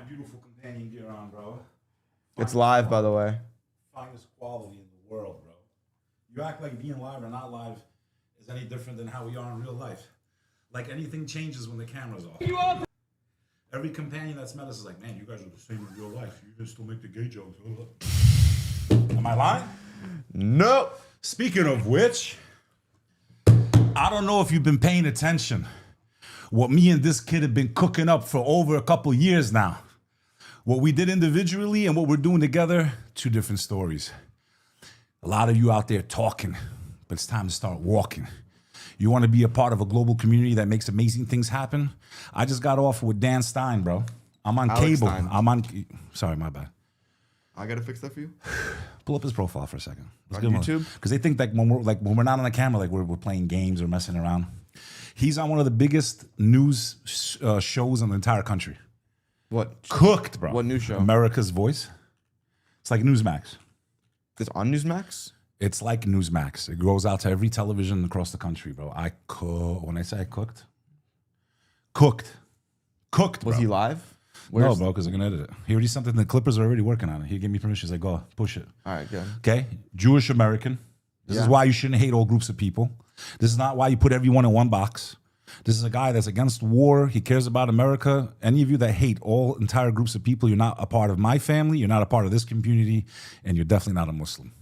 beautiful companion gear on, bro. It's live, by the way. Finest quality in the world, bro. You act like being live or not live is any different than how we are in real life. Like anything changes when the camera's off. Every companion that's met us is like, man, you guys are the same in real life. You guys still make the gay jokes. Am I lying? Nope. Speaking of which, I don't know if you've been paying attention. What me and this kid have been cooking up for over a couple years now. What we did individually and what we're doing together, two different stories. A lot of you out there talking, but it's time to start walking. You want to be a part of a global community that makes amazing things happen? I just got off with Dan Stein, bro. I'm on Alex cable. Stein. I'm on. Sorry, my bad. I gotta fix that for you. Pull up his profile for a second. On YouTube? Because they think that when we're not on the camera, like we're playing games or messing around. He's on one of the biggest news shows in the entire country. What? Cooked, bro. What news show? America's Voice. It's like Newsmax. It's on Newsmax? It's like Newsmax. It goes out to every television across the country, bro. When I say I cooked, bro. Was he live? No, bro, because I'm gonna edit it. He already something. The Clippers are already working on it. He gave me permission. He's like, go push it. All right, good. Okay, Jewish American. This is why you shouldn't hate all groups of people. This is not why you put everyone in one box. This is a guy that's against war. He cares about America. Any of you that hate all entire groups of people, you're not a part of my family. You're not a part of this community, and you're definitely not a Muslim.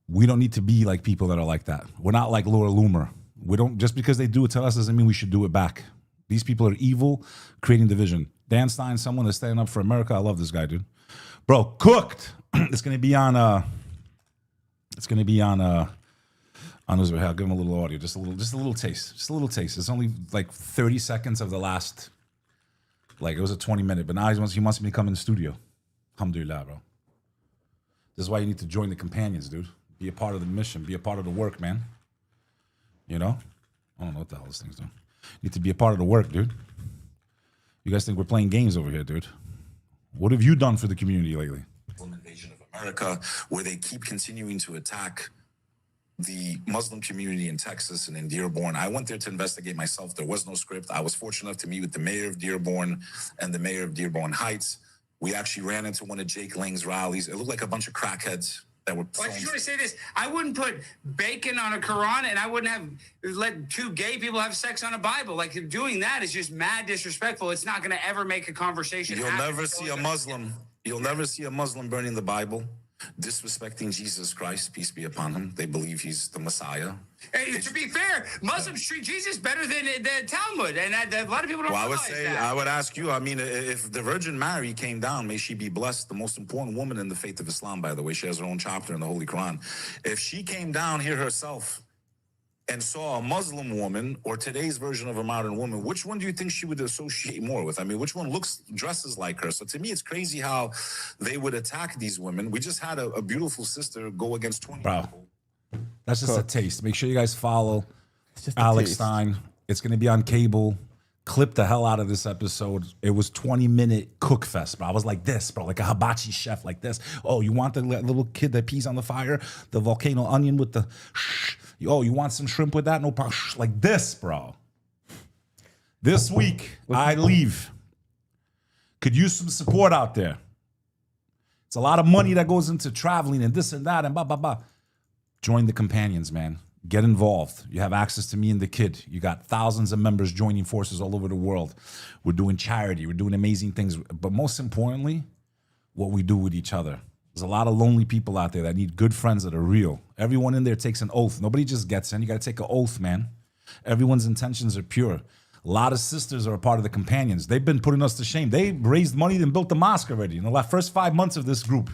We don't need to be like people that are like that. We're not like Laura Loomer. We don't, just because they do it to us doesn't mean we should do it back. These people are evil, creating division. Dan Stein, someone that's standing up for America. I love this guy, dude. Bro, cooked. It's gonna be on Israel. I'll give him a little audio, just a little taste. It's only like 30 seconds of the last, like it was a 20-minute, but now he wants me to come in the studio. Alhamdulillah, bro. This is why you need to join the companions, dude. Be a part of the mission, be a part of the work, man. You know? I don't know what the hell this thing's doing. You need to be a part of the work, dude. You guys think we're playing games over here, dude. What have you done for the community lately? Invasion of America, where they keep continuing to attack the Muslim community in Texas and in Dearborn. I went there to investigate myself. There was no script. I was fortunate enough to meet with the mayor of Dearborn and the mayor of Dearborn Heights. We actually ran into one of Jake Lang's rallies. It looked like a bunch of crackheads that were. Well, I just want to say this. I wouldn't put bacon on a Quran, and I wouldn't have let two gay people have sex on a Bible. Like, doing that is just mad disrespectful. It's not going to ever make a conversation You'll happen. never see a Muslim. You'll never see a Muslim burning the Bible, disrespecting Jesus Christ, peace be upon him. They believe he's the Messiah. Hey, to be fair, Muslims treat Jesus better than the Talmud, and a lot of people don't realize that. I would ask you, I mean, if the Virgin Mary came down, may she be blessed, the most important woman in the faith of Islam, by the way. She has her own chapter in the Holy Quran. If she came down here herself and saw a Muslim woman or today's version of a modern woman, which one do you think she would associate more with? I mean, which one dresses like her? So to me, it's crazy how they would attack these women. We just had a beautiful sister go against 20 people. That's just a taste. Make sure you guys follow Alex Stein. It's going to be on cable. Clip the hell out of this episode. It was 20-minute cook fest, bro. I was like this, bro, like a hibachi chef like this. Oh, you want the little kid that pees on the fire? The volcano onion with the oh, you want some shrimp with that? No problem. Like this, bro. This week, I leave. Could use some support out there. It's a lot of money that goes into traveling and this and that and blah, blah, blah. Join the companions, man. Get involved. You have access to me and the kid. You got thousands of members joining forces all over the world. We're doing charity. We're doing amazing things. But most importantly, what we do with each other. There's a lot of lonely people out there that need good friends that are real. Everyone in there takes an oath. Nobody just gets in. You got to take an oath, man. Everyone's intentions are pure. A lot of sisters are a part of the companions. They've been putting us to shame. They raised money and built the mosque already in the first 5 months of this group.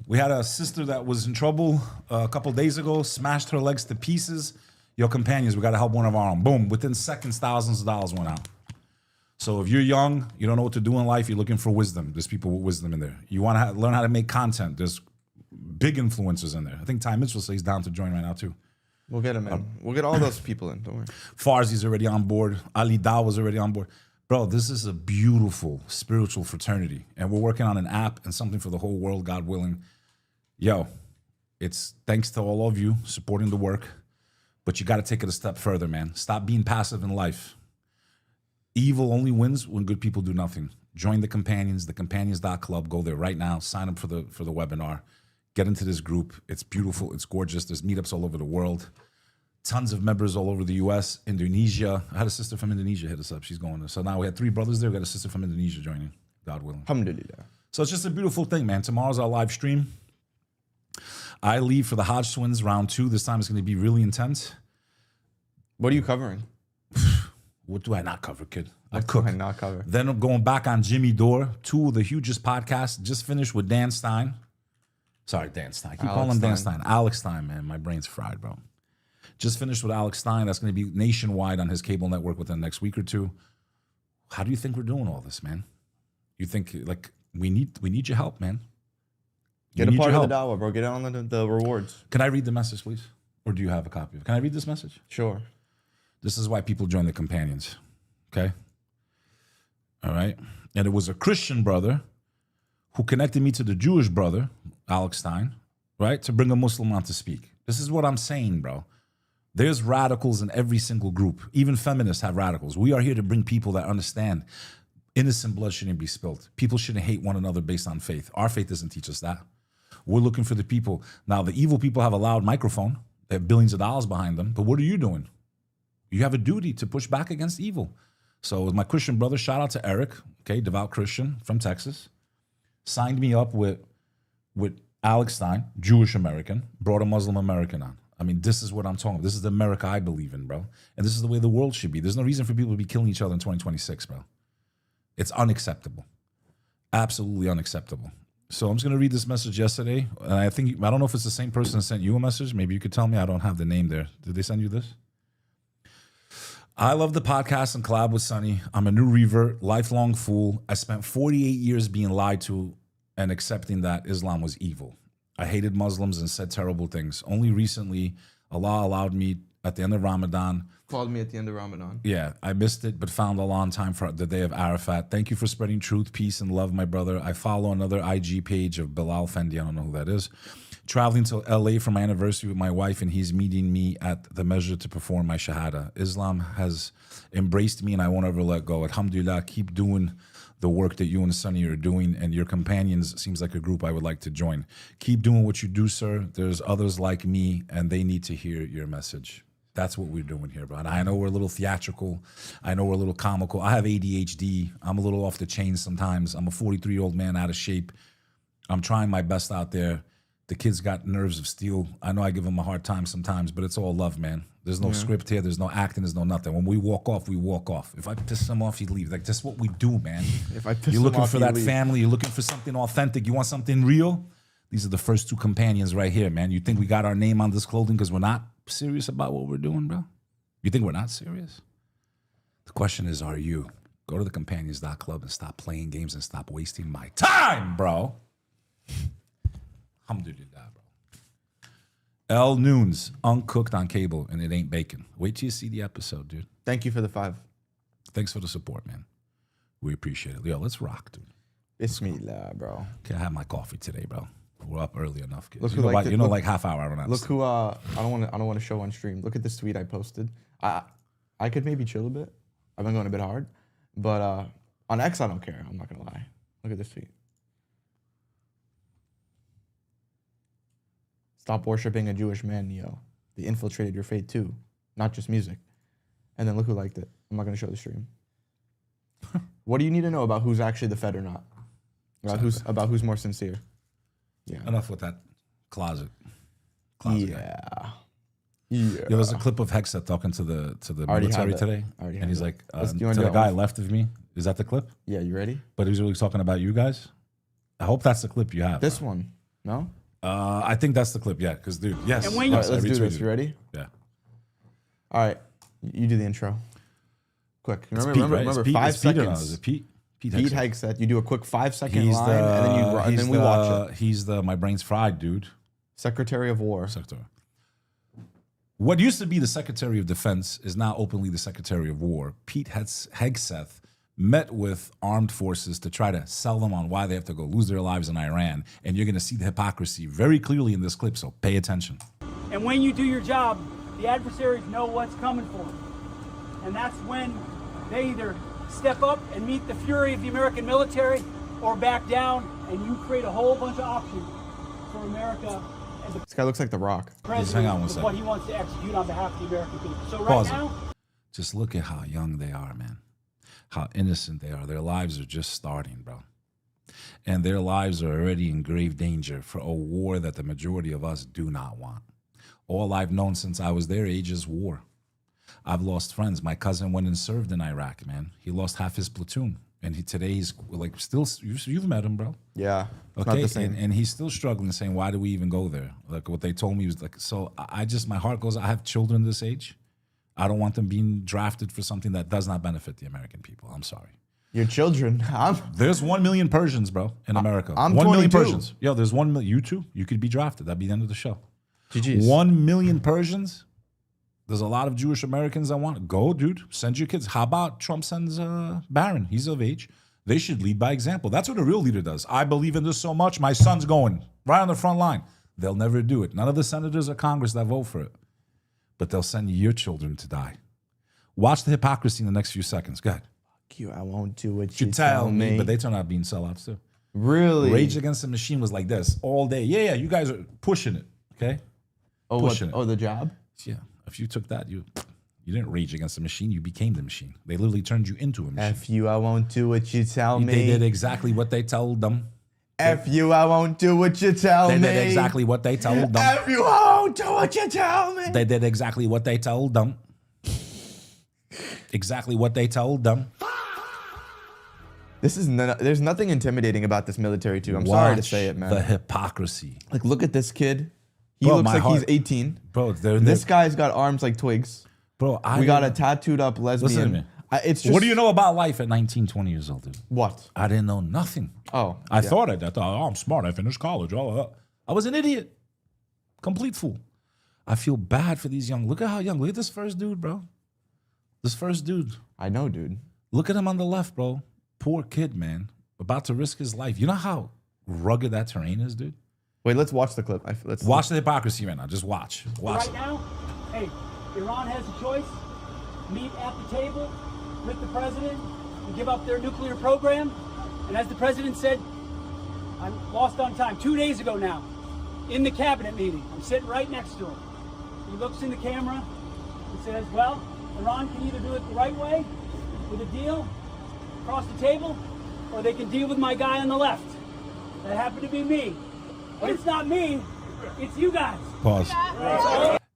We had a sister that was in trouble a couple days ago, smashed her legs to pieces. Your companions, we got to help one of our own. Boom, within seconds, thousands of dollars went out. So if you're young, you don't know what to do in life, you're looking for wisdom. There's people with wisdom in there. You want to learn how to make content. There's big influencers in there. I think Ty Mitchell says he's down to join right now too. We'll get him in. We'll get all those people in, don't worry. Farzi's already on board. Ali Daw was already on board. Bro, this is a beautiful spiritual fraternity. And we're working on an app and something for the whole world, God willing. Yo, it's thanks to all of you supporting the work, but you got to take it a step further, man. Stop being passive in life. Evil only wins when good people do nothing. Join the Companions, thecompanions.club. Go there right now. Sign up for the webinar. Get into this group. It's beautiful. It's gorgeous. There's meetups all over the world. Tons of members all over the U.S., Indonesia. I had a sister from Indonesia hit us up. She's going there. So now we had 3 brothers there. We got a sister from Indonesia joining, God willing. Alhamdulillah. So it's just a beautiful thing, man. Tomorrow's our live stream. I leave for the Hodge Twins round 2. This time it's going to be really intense. What are you covering? What do I not cover, kid? I What cook. do I not cover? Then I'm going back on Jimmy Dore, 2 of the hugest podcasts. Just finished with Dan Stein. Sorry, Dan Stein. I keep calling him Dan Stein. Alex Stein, man. My brain's fried, bro. Just finished with Alex Stein. That's going to be nationwide on his cable network within the next week or 2. How do you think we're doing all this, man? You think, like, we need your help, man. Get a part of the dawah, bro. Get on the rewards. Can I read the message, please? Or do you have a copy of it? Can I read this message? Sure. This is why people join the Companions, okay? All right? And it was a Christian brother who connected me to the Jewish brother, Alex Stein, right, to bring a Muslim on to speak. This is what I'm saying, bro. There's radicals in every single group. Even feminists have radicals. We are here to bring people that understand innocent blood shouldn't be spilled. People shouldn't hate one another based on faith. Our faith doesn't teach us that. We're looking for the people. Now, the evil people have a loud microphone. They have billions of dollars behind them. But what are you doing? You have a duty to push back against evil. So with my Christian brother, shout out to Eric, okay, devout Christian from Texas, signed me up with Alex Stein, Jewish American, brought a Muslim American on. I mean, this is what I'm talking about. This is the America I believe in, bro. And this is the way the world should be. There's no reason for people to be killing each other in 2026, bro. It's unacceptable. Absolutely unacceptable. So I'm just going to read this message yesterday. And I don't know if it's the same person that sent you a message. Maybe you could tell me. I don't have the name there. Did they send you this? I love the podcast and collab with Sonny. I'm a new revert, lifelong fool. I spent 48 years being lied to and accepting that Islam was evil. I hated Muslims and said terrible things. Only recently, Allah allowed me at the end of Ramadan. Called me at the end of Ramadan. Yeah, I missed it, but found Allah on time for the day of Arafat. Thank you for spreading truth, peace, and love, my brother. I follow another IG page of Bilal Fendi. I don't know who that is. Traveling to LA for my anniversary with my wife, and he's meeting me at the measure to perform my shahada. Islam has embraced me, and I won't ever let go. Alhamdulillah, keep doing the work that you and Sonny are doing, and your Companions seems like a group I would like to join. Keep doing what you do, sir. There's others like me, and they need to hear your message. That's what we're doing here, bro. And I know we're a little theatrical. I know we're a little comical. I have ADHD. I'm a little off the chain sometimes. I'm a 43-year-old man out of shape. I'm trying my best out there. The kid's got nerves of steel. I know I give him a hard time sometimes, but it's all love, man. There's no script here. There's no acting. There's no nothing. When we walk off, we walk off. If I piss him off, he leaves. Like, that's what we do, man. If I piss You're him looking off, for he that leave. family. You're looking for something authentic. You want something real? These are the first 2 Companions right here, man. You think we got our name on this clothing because we're not serious about what we're doing, bro? You think we're not serious? The question is, are you? Go to thecompanions.club and stop playing games and stop wasting my time, bro. Alhamdulillah, bro. L Noons, uncooked on cable, and it ain't bacon. Wait till you see the episode, dude. Thank you for the 5. Thanks for the support, man. We appreciate it. Yo, let's rock, dude. Bismillah, bro. Can't have my coffee today, bro. We're up early enough, kids. Look You who know, liked like, it. you know, Look- like half hour. I don't Look who I don't want to show on stream. Look at this tweet I posted. I could maybe chill a bit. I've been going a bit hard, but on X I don't care. I'm not gonna lie. Look at this tweet. Stop worshiping a Jewish man, Neo. They infiltrated your faith too, not just music. And then look who liked it. I'm not gonna show the stream. What do you need to know about who's actually the Fed or not? About who's more sincere? Yeah. Enough with that closet guy. Yeah. There was a clip of Hexa talking to the Already military have it. today, Already and have he's it. like, Let's- to you wanna the do it guy on- left of me. Is that the clip? Yeah, you ready? But he was really talking about you guys. I hope that's the clip you have. This one. No? I think that's the clip. Yeah, because dude, yes. And when All yes, right, let's I do this. retweeted You it. ready? Yeah. All right. You do the intro. Quick. It's Remember, Pete, right? It's Pete, 5 it's Pete or no? seconds. Is it Pete? Pete Pete Hexa. Hegseth. You do a quick 5-second He's line, and then we watch it. He's the my brain's fried dude. Secretary of War. Secretary. What used to be the Secretary of Defense is now openly the Secretary of War. Pete Hegseth met with armed forces to try to sell them on why they have to go lose their lives in Iran. And you're going to see the hypocrisy very clearly in this clip, so pay attention. And when you do your job, the adversaries know what's coming for them. And that's when they either step up and meet the fury of the American military, or back down and you create a whole bunch of options for America and the This guy looks like The Rock. Just hang on one president with second. what he wants to execute on behalf of the American people. So right Pause it. now, Just look at how young they are, man. How innocent they are. Their lives are just starting, bro. And their lives are already in grave danger for a war that the majority of us do not want. All I've known since I was their age is war. I've lost friends. My cousin went and served in Iraq, man. He lost half his platoon. And today he's like still, you've met him, bro. Yeah. It's Okay, not the same. and he's still struggling, saying, why do we even go there? Like what they told me was like, so I just, my heart goes, I have children this age. I don't want them being drafted for something that does not benefit the American people. I'm sorry. Your children. There's 1 million Persians, bro, in America. I'm 1 million 22. Persians. Yo, there's 1 million. You too. You could be drafted. That'd be the end of the show. GG's. 1 million Persians. There's a lot of Jewish Americans that want to go, dude. Send your kids. How about Trump sends Barron? He's of age. They should lead by example. That's what a real leader does. I believe in this so much. My son's going right on the front line. They'll never do it. None of the senators or Congress that vote for it. But they'll send your children to die. Watch the hypocrisy in the next few seconds. Go ahead. You, I won't do what you You tell me. But they turn out being sellouts too. Really? Rage Against the Machine was like this all day. Yeah, you guys are pushing it, okay? Oh, pushing it. Oh, the job? Yeah, if you took that, you didn't rage against the machine. You became the machine. They literally turned you into a machine. F you, I won't do what you tell me. They did exactly what they told them. F you, I won't do what you tell They me. did exactly what they told them. F you, I won't do what you tell me. They did exactly what they told them. Exactly what they told them. This is there's nothing intimidating about this military too. I'm sorry to Watch say it, man. the hypocrisy. Like, look at this kid. He Bro, looks my like he's heart- 18. Bro, This guy's got arms like twigs. bro, We got a tattooed up lesbian. Listen to me. It's just What do you know about life at 19, 20 years old, dude? What? I didn't know nothing. Oh, I thought oh, I'm smart. I finished college. I was an idiot. Complete fool. I feel bad for these young. Look at how young. Look at this first dude, bro. This first dude. I know, dude. Look at him on the left, bro. Poor kid, man. About to risk his life. You know how rugged that terrain is, dude? Wait, let's watch the clip. Let's Watch the hypocrisy right now. Just watch. Watch right now, hey, Iran has a choice. Meet at the table with the president and give up their nuclear program. And as the president said, I'm lost on time, 2 days ago now, in the cabinet meeting, I'm sitting right next to him. He looks in the camera and says, well, Iran can either do it the right way, with a deal across the table, or they can deal with my guy on the left. That happened to be me. But it's not me, it's you guys. Pause.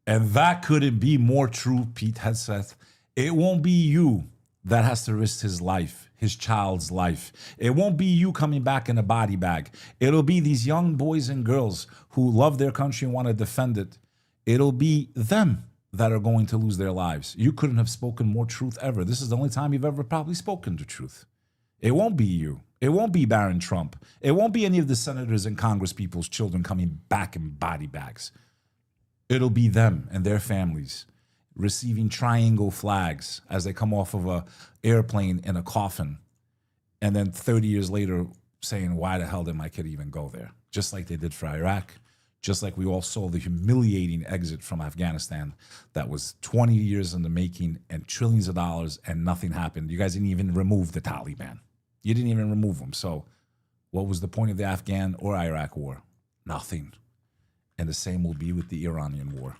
And that couldn't be more true, Pete Hegseth. It won't be you that has to risk his life, his child's life. It won't be you coming back in a body bag. It'll be these young boys and girls who love their country and want to defend it. It'll be them that are going to lose their lives. You couldn't have spoken more truth ever. This is the only time you've ever probably spoken the truth. It won't be you. It won't be Barron Trump. It won't be any of the senators and Congress people's children coming back in body bags. It'll be them and their families receiving triangle flags as they come off of a airplane in a coffin. And then 30 years later saying, why the hell did my kid even go there? Just like they did for Iraq. Just like we all saw the humiliating exit from Afghanistan that was 20 years in the making and trillions of dollars and nothing happened. You guys didn't even remove the Taliban. You didn't even remove them. So what was the point of the Afghan or Iraq war? Nothing. And the same will be with the Iranian war.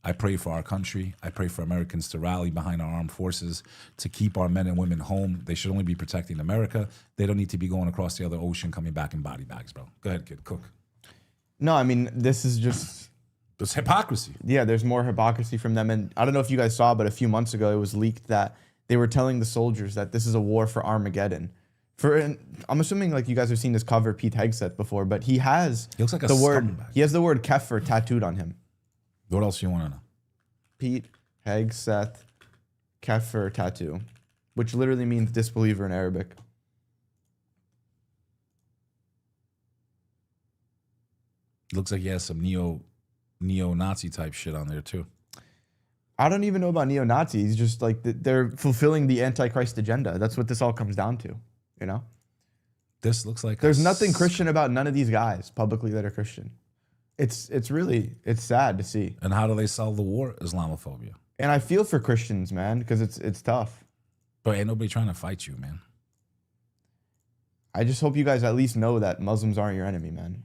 I pray for our country. I pray for Americans to rally behind our armed forces, to keep our men and women home. They should only be protecting America. They don't need to be going across the other ocean, coming back in body bags, bro. Go ahead, kid, cook. No, I mean, this is just... It's hypocrisy. Yeah, there's more hypocrisy from them. And I don't know if you guys saw, but a few months ago, it was leaked that they were telling the soldiers that this is a war for Armageddon. I'm assuming like you guys have seen this cover Pete Hegseth before, but he has He looks like a the word. scumbag. He has the word kefir tattooed on him. What else do you want to know? Pete Hegseth kefir tattoo, which literally means disbeliever in Arabic. Looks like he has some neo-Nazi type shit on there too. I don't even know about neo-Nazis. Just like they're fulfilling the Antichrist agenda. That's what this all comes down to, you know? This looks like There's nothing Christian about none of these guys publicly that are Christian. It's sad to see. And how do they solve the war? Islamophobia. And I feel for Christians, man, because it's tough. But ain't nobody trying to fight you, man. I just hope you guys at least know that Muslims aren't your enemy, man.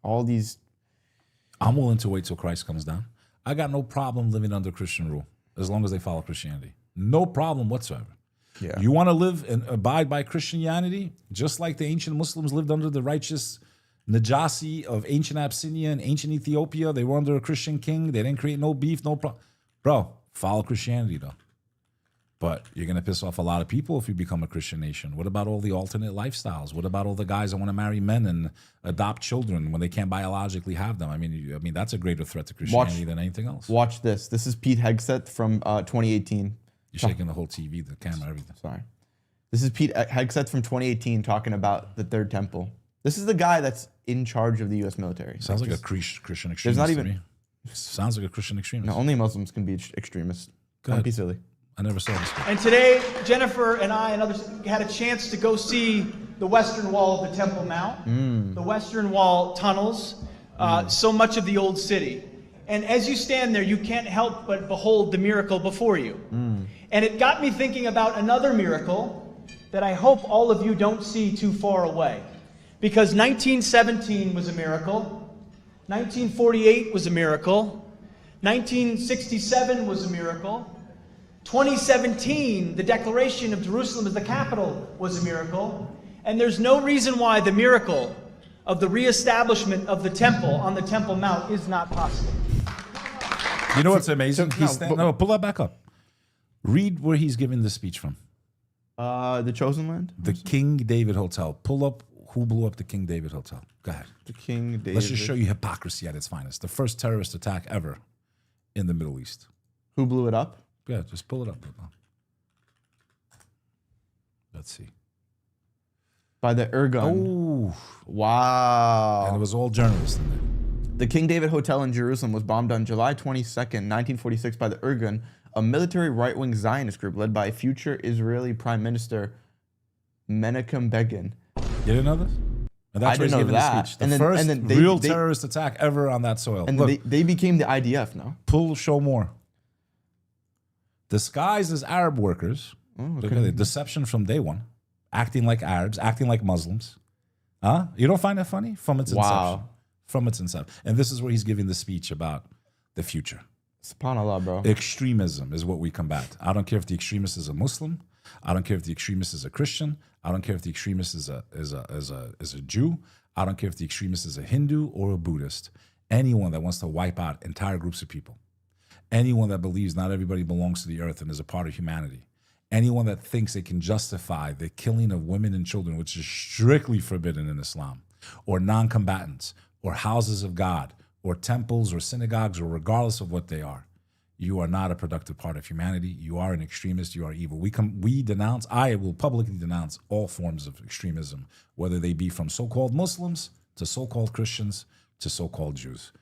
All these... I'm willing to wait till Christ comes down. I got no problem living under Christian rule as long as they follow Christianity. No problem whatsoever. Yeah. You want to live and abide by Christianity, just like the ancient Muslims lived under the righteous Najashi of ancient Abyssinia and ancient Ethiopia. They were under a Christian king. They didn't create no beef, no problem. Bro, follow Christianity, though. But you're going to piss off a lot of people if you become a Christian nation. What about all the alternate lifestyles? What about all the guys that want to marry men and adopt children when they can't biologically have them? I mean, that's a greater threat to Christianity than anything else. Watch this. This is Pete Hegseth from 2018. You're shaking the whole TV, the camera, everything. Sorry. This is Pete Hegseth from 2018 talking about the Third Temple. This is the guy that's in charge of the U.S. military. Sounds like a Christian extremist. There's not to even... me. Sounds like a Christian extremist. No, only Muslims can be extremists. Don't be silly. I never saw this. And today, Jennifer and I and others had a chance to go see the western wall of the Temple Mount, the western wall tunnels, so much of the old city. And as you stand there, you can't help but behold the miracle before you. And it got me thinking about another miracle that I hope all of you don't see too far away. Because 1917 was a miracle, 1948 was a miracle, 1967 was a miracle, 2017, the declaration of Jerusalem as the capital was a miracle, and there's no reason why the miracle of the reestablishment of the temple on the Temple Mount is not possible. You know what's amazing? No, pull that back up. Read where he's giving the speech from. The Chosen Land? The King David Hotel. Pull up who blew up the King David Hotel. Go ahead. The King David. Let's just show you hypocrisy at its finest. The first terrorist attack ever in the Middle East. Who blew it up? Yeah, just pull it up. Let's see. By the Irgun. Oh, Wow. and it was all journalists in there. The King David Hotel in Jerusalem was bombed on July 22nd, 1946 by the Irgun, a military right-wing Zionist group led by future Israeli Prime Minister Menachem Begin. You didn't know this? And that's I didn't know giving that. the speech. The And then- first and then real they- terrorist attack ever on that soil. And Look, they became the IDF now. show more. Disguised as Arab workers. Look at the deception from day one. Acting like Arabs, acting like Muslims. Huh? You don't find that funny? From its inception. Wow. From its inception. And this is where he's giving the speech about the future. SubhanAllah, bro. Extremism is what we combat. I don't care if the extremist is a Muslim. I don't care if the extremist is a Christian. I don't care if the extremist is a Jew. I don't care if the extremist is a Hindu or a Buddhist. Anyone that wants to wipe out entire groups of people. Anyone that believes not everybody belongs to the earth and is a part of humanity. Anyone that thinks they can justify the killing of women and children, which is strictly forbidden in Islam, or non-combatants, or houses of God, or temples or synagogues, or regardless of what they are, you are not a productive part of humanity. You are an extremist. You are evil. I will publicly denounce all forms of extremism, whether they be from so-called Muslims to so-called Christians to so-called Jews.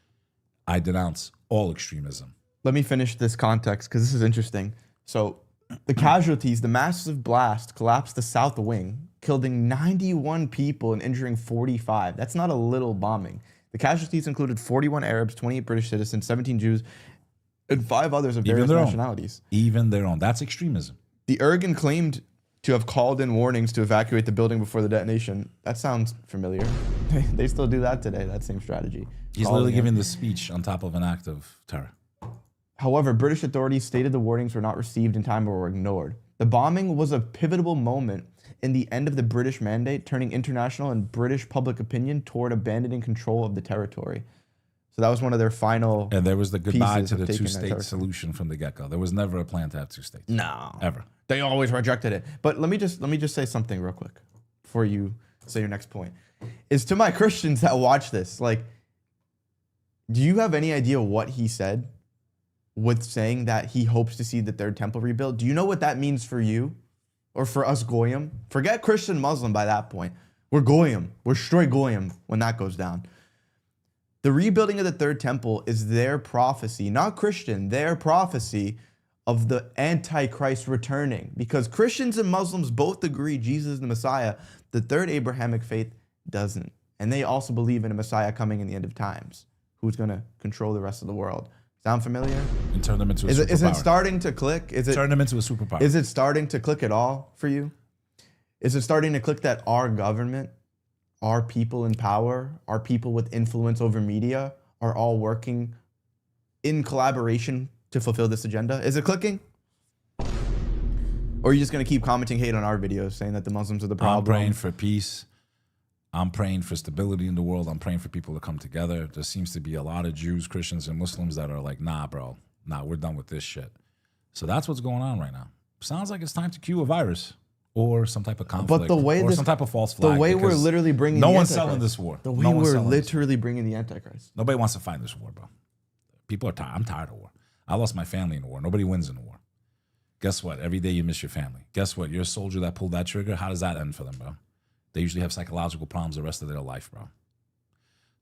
I denounce all extremism. Let me finish this context because this is interesting. So the casualties, the massive blast collapsed the south wing, killing 91 people and injuring 45. That's not a little bombing. The casualties included 41 Arabs, 28 British citizens, 17 Jews, and 5 others of various nationalities. Even their own. That's extremism. The Irgun claimed to have called in warnings to evacuate the building before the detonation. That sounds familiar. They still do that today, that same strategy. He's literally giving the speech on top of an act of terror. However, British authorities stated the warnings were not received in time or were ignored. The bombing was a pivotal moment in the end of the British mandate, turning international and British public opinion toward abandoning control of the territory. So that was one of their final. And there was the goodbye to the taking two-state solution from the get-go. There was never a plan to have 2 states. No, Ever. They always rejected it. But let me just say something real quick before you say your next point. Is to my Christians that watch this, like, do you have any idea what he said with saying that he hopes to see the third temple rebuilt? Do you know what that means for you or for us Goyim? Forget Christian Muslim by that point. We're Goyim. We're straight Goyim when that goes down. The rebuilding of the third temple is their prophecy, not Christian, their prophecy of the Antichrist returning. Because Christians and Muslims both agree Jesus is the Messiah. The third Abrahamic faith doesn't. And they also believe in a Messiah coming in the end of times, who's going to control the rest of the world. Sound familiar? And turn them into a Is superpower. it starting to click? Turn them into a superpower. Is it starting to click at all for you? Is it starting to click that our government, our people in power, our people with influence over media are all working in collaboration to fulfill this agenda? Is it clicking? Or are you just going to keep commenting hate on our videos saying that the Muslims are the problem? I'm praying for peace. I'm praying for stability in the world. I'm praying for people to come together. There seems to be a lot of Jews, Christians, and Muslims that are like, nah, bro. Nah, we're done with this shit. So that's what's going on right now. Sounds like it's time to cue a virus or some type of conflict or some type of false flag. The way we're literally bringing no the one's Antichrist. selling this war. The way we're literally bringing the Antichrist. Nobody wants to fight this war, bro. People are tired. I'm tired of war. I lost my family in the war. Nobody wins in the war. Guess what? Every day you miss your family. Guess what? You're a soldier that pulled that trigger. How does that end for them, bro? They usually have psychological problems the rest of their life, bro.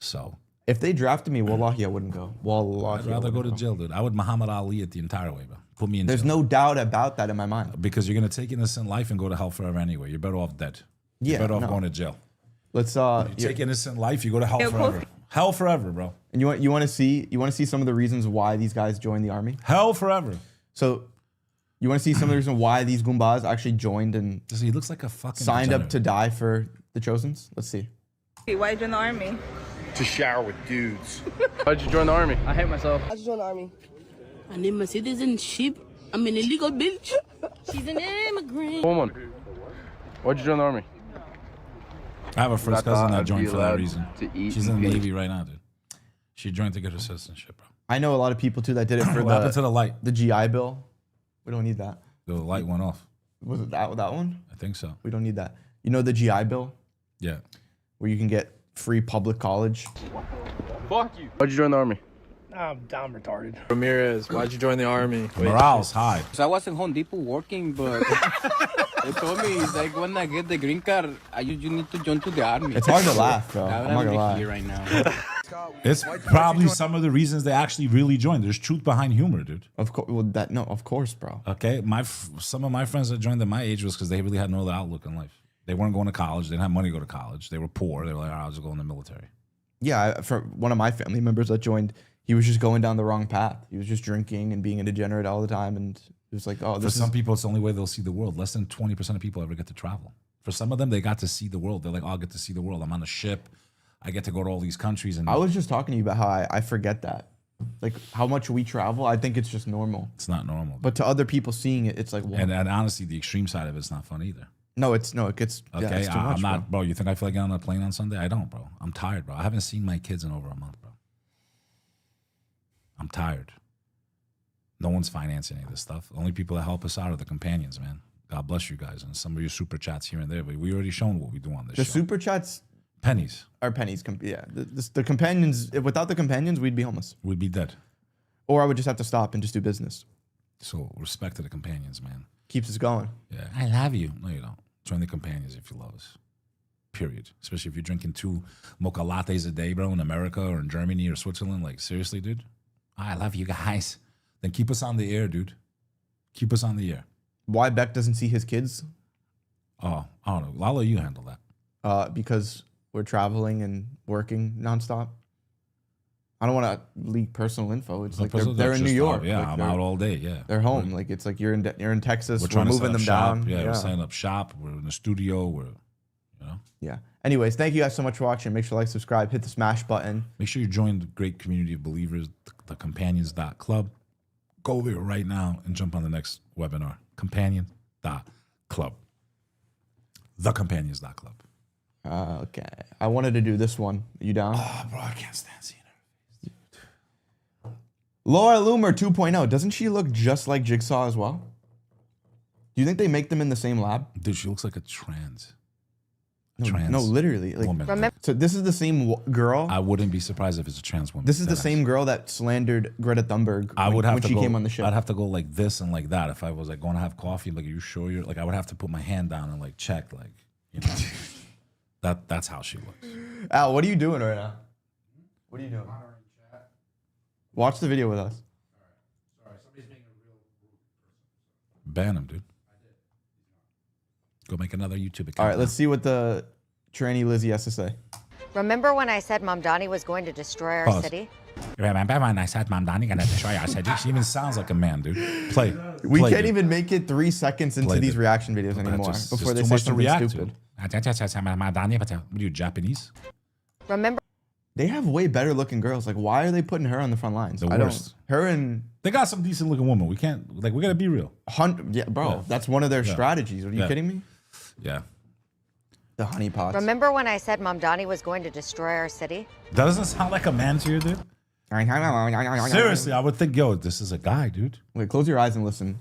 So if they drafted me, wallahi, I wouldn't go. Wallahi, I'd rather go to jail, dude. I would Muhammad Ali it the entire way, bro. Put me in There's jail. no doubt about that in my mind. Because you're going to take innocent life and go to hell forever anyway. You're better off dead. You're better off going to jail. Let's you take innocent life, you go to hell forever. Hell forever, bro. And you want to see some of the reasons why these guys joined the army? Hell forever. So you want to see some of the reasons why these Goombas actually joined and he looks like a fucking signed degenerate. up to die for the Chosen's? Let's see. Why did you join the army? To shower with dudes. Why'd you join the army? I hate myself. I joined the army. I need my citizenship. I'm an illegal bitch. She's an immigrant. Woman. Why'd you join the army? I have a first cousin that joined for that reason. Eat She's in the Navy right now, dude. She joined to get her citizenship, bro. I know a lot of people too that did it for What happened to the light? the GI Bill. We don't need that. The light went off. Was it that one? I think so. We don't need that. You know the GI Bill Yeah. where you can get free public college? Fuck you. Why'd you join the army? I'm damn retarded. Ramirez, why'd you join the army? Morale's high. So I was in Home Depot working, but they told me, it's like, when I get the green card, you need to join to the army. It's hard to laugh, bro. I'm not gonna lie. Here right now. It's probably some of the reasons they actually really joined. There's truth behind humor, dude. Of course, well, of course, bro. Okay, some of my friends that joined at my age was because they really had no other outlook in life. They weren't going to college. They didn't have money to go to college. They were poor. They were like, I'll just go in the military. Yeah, for one of my family members that joined, he was just going down the wrong path. He was just drinking and being a degenerate all the time, and it was like, oh, For some people, it's the only way they'll see the world. Less than 20% of people ever get to travel. For some of them, they got to see the world. They're like, oh, I'll get to see the world. I'm on a ship. I get to go to all these countries. And I was just talking to you about how I forget that. Like how much we travel, I think it's just normal. It's not normal. But to other people seeing it, it's like, well, and honestly, the extreme side of it's not fun either. it gets Okay, yeah, it's too much, I'm not, bro. You think I feel like getting on a plane on Sunday? I don't, bro. I'm tired, bro. I haven't seen my kids in over a month, bro. I'm tired. No one's financing any of this stuff. The only people that help us out are the companions, man. God bless you guys. And some of your super chats here and there, but we already shown what we do on this The show. super chats Pennies. are pennies. Yeah, the companions. Without the companions, we'd be homeless, We'd be dead. or I would just have to stop and just do business. So respect to the companions, man. Keeps us going. Yeah, I love you. No, you don't. Join the companions if you love us. Period. Especially if you're drinking 2 mocha lattes a day, bro, in America or in Germany or Switzerland. Like, seriously, dude? I love you guys. Then keep us on the air, dude. Keep us on the air. Why Beck doesn't see his kids? Oh, I don't know. I'll let you handle that. Because we're traveling and working nonstop. I don't want to leak personal info. It's like they're in New York. Yeah, like I'm out all day. Yeah, they're home. Like it's like you're in Texas. We're trying to moving set up them shop. down. Yeah, we're setting up shop. We're in the studio. We're, you know. Yeah. Anyways, thank you guys so much for watching. Make sure to like, subscribe, hit the smash button. Make sure you join the great community of believers, the companions.club. Go over here right now and jump on the next webinar. Companion.club. The companions.club. Okay. I wanted to do this one. You down? Oh, bro, I can't stand seeing her. Laura Loomer 2.0. Doesn't she look just like Jigsaw as well? Do you think they make them in the same lab? Dude, she looks like a trans. No, literally. Like, woman. So this is the same girl. I wouldn't be surprised if it's a trans woman. This is the same girl that slandered Greta Thunberg when she came on the show. I'd have to go like this and like that if I was like going to have coffee. Like, are you sure you're like? I would have to put my hand down and like check, like, you know. That's how she looks. Al, what are you doing right now? What are you doing? Watch the video with us. Sorry, somebody's making a real person. Ban him, dude. Go make another YouTube account. All right, let's see what the tranny Lizzie has to say. Remember when I said Mamdani was going to destroy our city? I said Mamdani gonna destroy our city. She even sounds like a man, dude. Play. We Play, can't dude. even make it 3 seconds into Play, these dude. reaction videos anymore Just before they too say much to something react stupid. to. What are you, Japanese? Remember, They have way better looking girls. Like, why are they putting her on the front lines? The I worst. don't. Her and They got some decent looking women. We can't, like, we gotta be real. yeah, bro. Yeah. That's one of their Yeah. strategies. Are you Yeah. kidding me? Yeah. The honeypots. remember when I said Mamdani was going to destroy our city? That doesn't sound like a man to you, dude. Seriously, I would think, yo, this is a guy, dude. Wait, close your eyes and listen.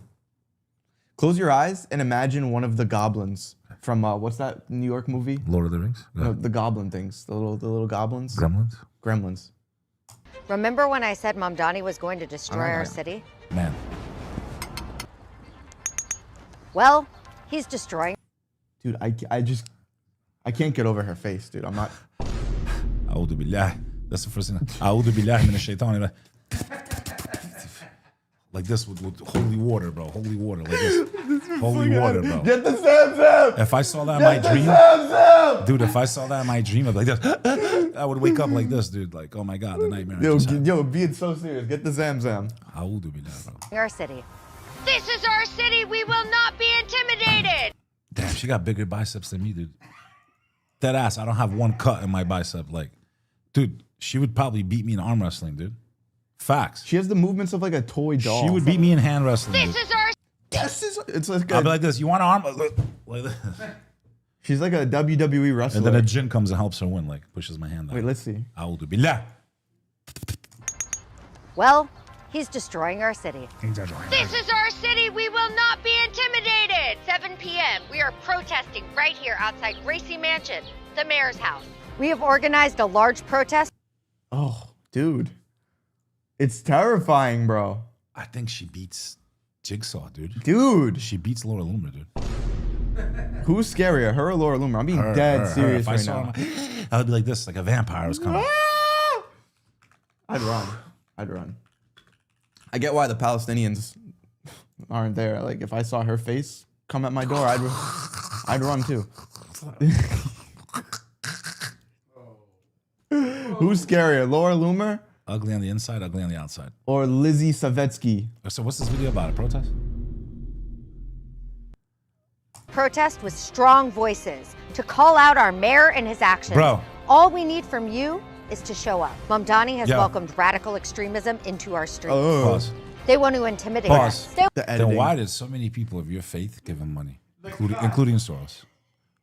Close your eyes and imagine one of the goblins from what's that New York movie? Lord of the Rings? No, the goblin things. The little goblins. Gremlins? Gremlins. Remember when I said Mamdani was going to destroy our city? Man. Well, he's destroying. Dude, I can't get over her face, dude. I'm not. A'udhu billah. That's the first thing. A'udhu billahi minash shaitan. Like this with holy water, bro. Holy water, like this. Holy water, bro. Get the Zam. If I saw that in my dream, dude, if I saw that in my dream, I'd be like this. I would wake up like this, dude. Like, oh my God, the nightmare. Yo, being so serious. Get the Zam. A'udhu billah, bro. Our city. This is our city. We will not be intimidated. Damn, she got bigger biceps than me, dude. That ass, I don't have one cut in my bicep. Like, dude, she would probably beat me in arm wrestling, dude. Facts. She has the movements of like a toy doll. She would beat me in hand wrestling. This Dude. is our. It's like I'll be like this. You want an arm? Like this. she's like a WWE wrestler. And then a djinn comes and helps her win. Like pushes my hand. Wait, let's see. A'udhu billah. Well, he's destroying our city. This is our city. We will not be intimidated. 7 p.m. We are protesting right here outside Gracie Mansion, the mayor's house. We have organized a large protest. Oh, dude. It's terrifying, bro. I think she beats Jigsaw, dude. Dude. She beats Laura Loomer, dude. Who's scarier, her or Laura Loomer? I'm being dead serious If I right saw now. her, I would be like this, like a vampire was coming. I'd run. I get why the Palestinians aren't there. Like, if I saw her face come at my door, I'd run too. Who's scarier, Laura Loomer? Ugly on the inside, ugly on the outside. Or Lizzie Savetsky? So what's this video about? A protest? Protest with strong voices to call out our mayor and his actions. Bro. All we need from you is to show up. Mamdani has Yo. welcomed radical extremism into our streets. Pause. They want to intimidate Pause. us. They- Then why did so many people of your faith give him money, including Soros?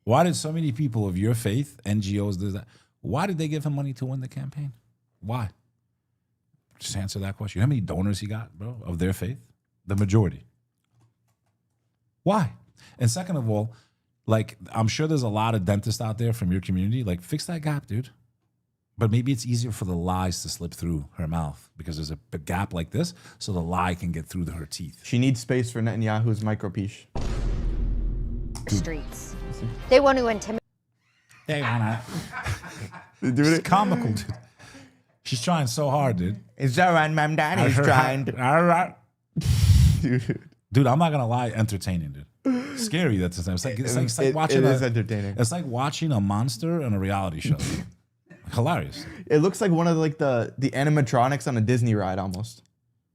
Why did so many people of your faith, NGOs, this, that, why did they give him money to win the campaign? Why? Just answer that question. You know how many donors he got, bro, of their faith? The majority. Why? And second of all, like, I'm sure there's a lot of dentists out there from your community. Like, fix that gap, dude. But maybe it's easier for the lies to slip through her mouth because there's a gap like this, so the lie can get through her teeth. She needs space for Netanyahu's micropiche. streets. They want to intimidate. They wanna. Dude, It's comical, dude. She's trying so hard, dude. Is that right, Ma'am Daddy's trying to... All right. Dude. Dude, I'm not gonna lie, entertaining, dude. Scary. That's the same. It's like watching. It is entertaining. It's like watching a monster on a reality show. Hilarious. It looks like one of like the animatronics on a Disney ride almost,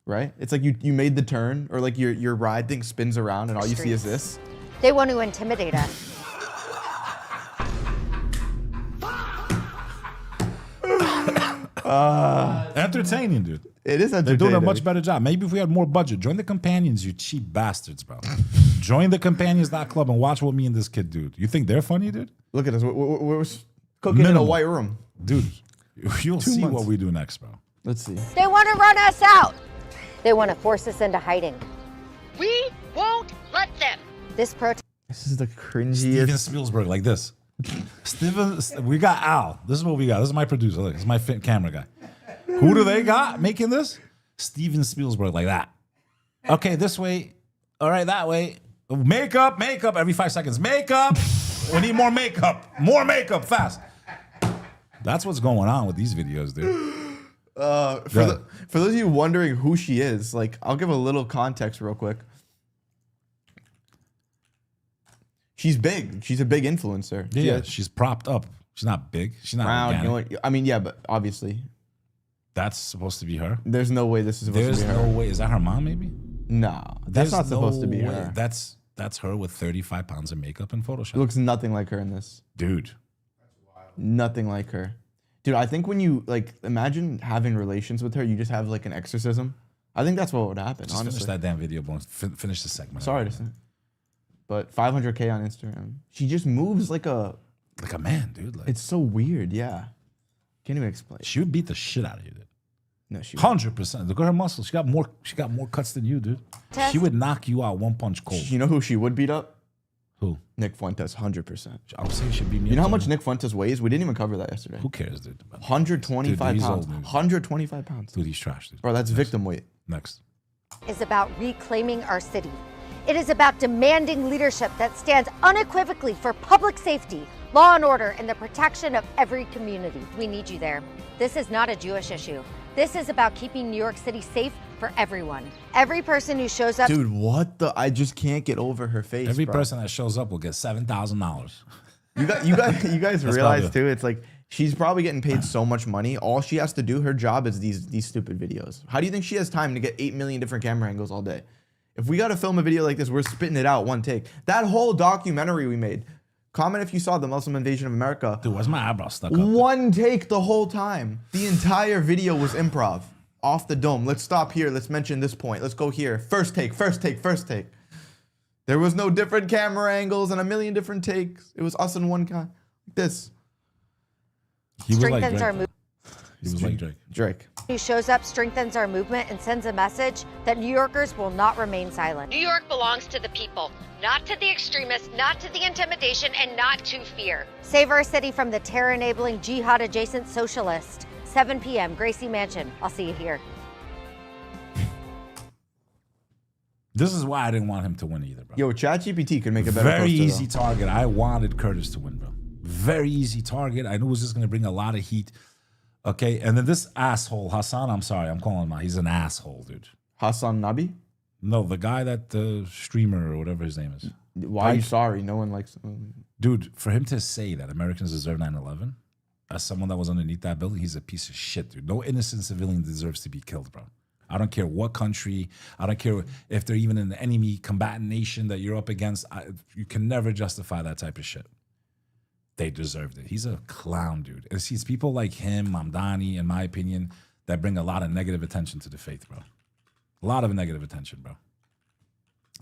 right? It's like you made the turn, or like your ride thing spins around and all you see is this. They want to intimidate us. Entertaining, dude. It is entertaining. They're doing a much better job. Maybe if we had more budget, join the companions, you cheap bastards, bro. Join the companions.club and watch what me and this kid do. You think they're funny, dude? Look at us. We're cooking in a white room. Dude, you'll 2 see months. what we do next, bro. Let's see. They want to run us out. They want to force us into hiding. We won't let them. This protest. This is the cringiest. Steven Spielberg, like this. We got Al. This is what we got. This is my producer. Look, this is my camera guy. Who do they got making this? Steven Spielberg, like that. Okay, this way. All right, that way. Makeup every 5 seconds. Makeup. We need more makeup. More makeup, fast. That's what's going on with these videos, dude. For those of you wondering who she is, like, I'll give a little context real quick. She's big. She's a big influencer. Yeah, she's propped up. She's not big. She's not Wow, you know organic. what? I mean, yeah, but obviously. That's supposed to be her? There's no way this is supposed to be her. There's no way. Is that her mom, maybe? No, that's not supposed to be her. That's her with 35 pounds of makeup in Photoshop. It looks nothing like her in this. Dude. Nothing like her. Dude, I think when you, like, imagine having relations with her, you just have, like, an exorcism. I think that's what would happen, Just honestly. finish that damn video, Bones. Finish the segment. Sorry to say. But 500K on Instagram. She just moves like a man, dude. Like, it's so weird, yeah. Can't even explain. She would beat the shit out of you, dude. No, she 100%. Look at her muscles. She got more cuts than you, dude. She would knock you out one punch cold. You know who she would beat up? Who? Nick Fuentes, 100%. I'm saying she beat me. You know how much Nick Fuentes weighs? We didn't even cover that yesterday. Who cares, dude? 125 dude, pounds. 125 pounds. Dude, he's trash, dude. Bro, that's victim weight. Next. Is about reclaiming our city. It is about demanding leadership that stands unequivocally for public safety, law and order, and the protection of every community. We need you there. This is not a Jewish issue. This is about keeping New York City safe for everyone. Every person who shows up. Dude, what the? I just can't get over her face. Every bro. person that shows up will get $7,000. You guys realize too? It's like she's probably getting paid so much money. All she has to do, her job is these stupid videos. How do you think she has time to get 8 million different camera angles all day? If we got to film a video like this, we're spitting it out one take. That whole documentary we made. Comment if you saw the Muslim invasion of America. Dude, why's my eyebrow stuck up? One take the whole time. The entire video was improv. Off the dome. Let's stop here. Let's mention this point. Let's go here. First take, first take, first take. There was no different camera angles and a million different takes. It was us and one guy. Like this. He was like Strengthens our Drake. movement. He was like Drake. Drake. Who shows up strengthens our movement and sends a message that New Yorkers will not remain silent. New York belongs to the people, not to the extremists, not to the intimidation, and not to fear. Save our city from the terror-enabling jihad-adjacent socialist. 7 p.m., Gracie Mansion. I'll see you here. This is why I didn't want him to win either, bro. Yo, ChatGPT could make a better Very poster, easy though. target. I wanted Curtis to win, bro. Very easy target. I knew it was just going to bring a lot of heat. Okay, and then this asshole, Hassan, I'm sorry, I'm calling him out. He's an asshole, dude. Hassan Nabi? No, the guy that, the streamer or whatever his name is. Why are you sorry? No one likes... Dude, for him to say that Americans deserve 9/11, as someone that was underneath that building, he's a piece of shit, dude. No innocent civilian deserves to be killed, bro. I don't care what country. I don't care if they're even an enemy combatant nation that you're up against. You can never justify that type of shit. They deserved it. He's a clown, dude. It's people like him, Mamdani, in my opinion, that bring a lot of negative attention to the faith, bro. A lot of negative attention, bro.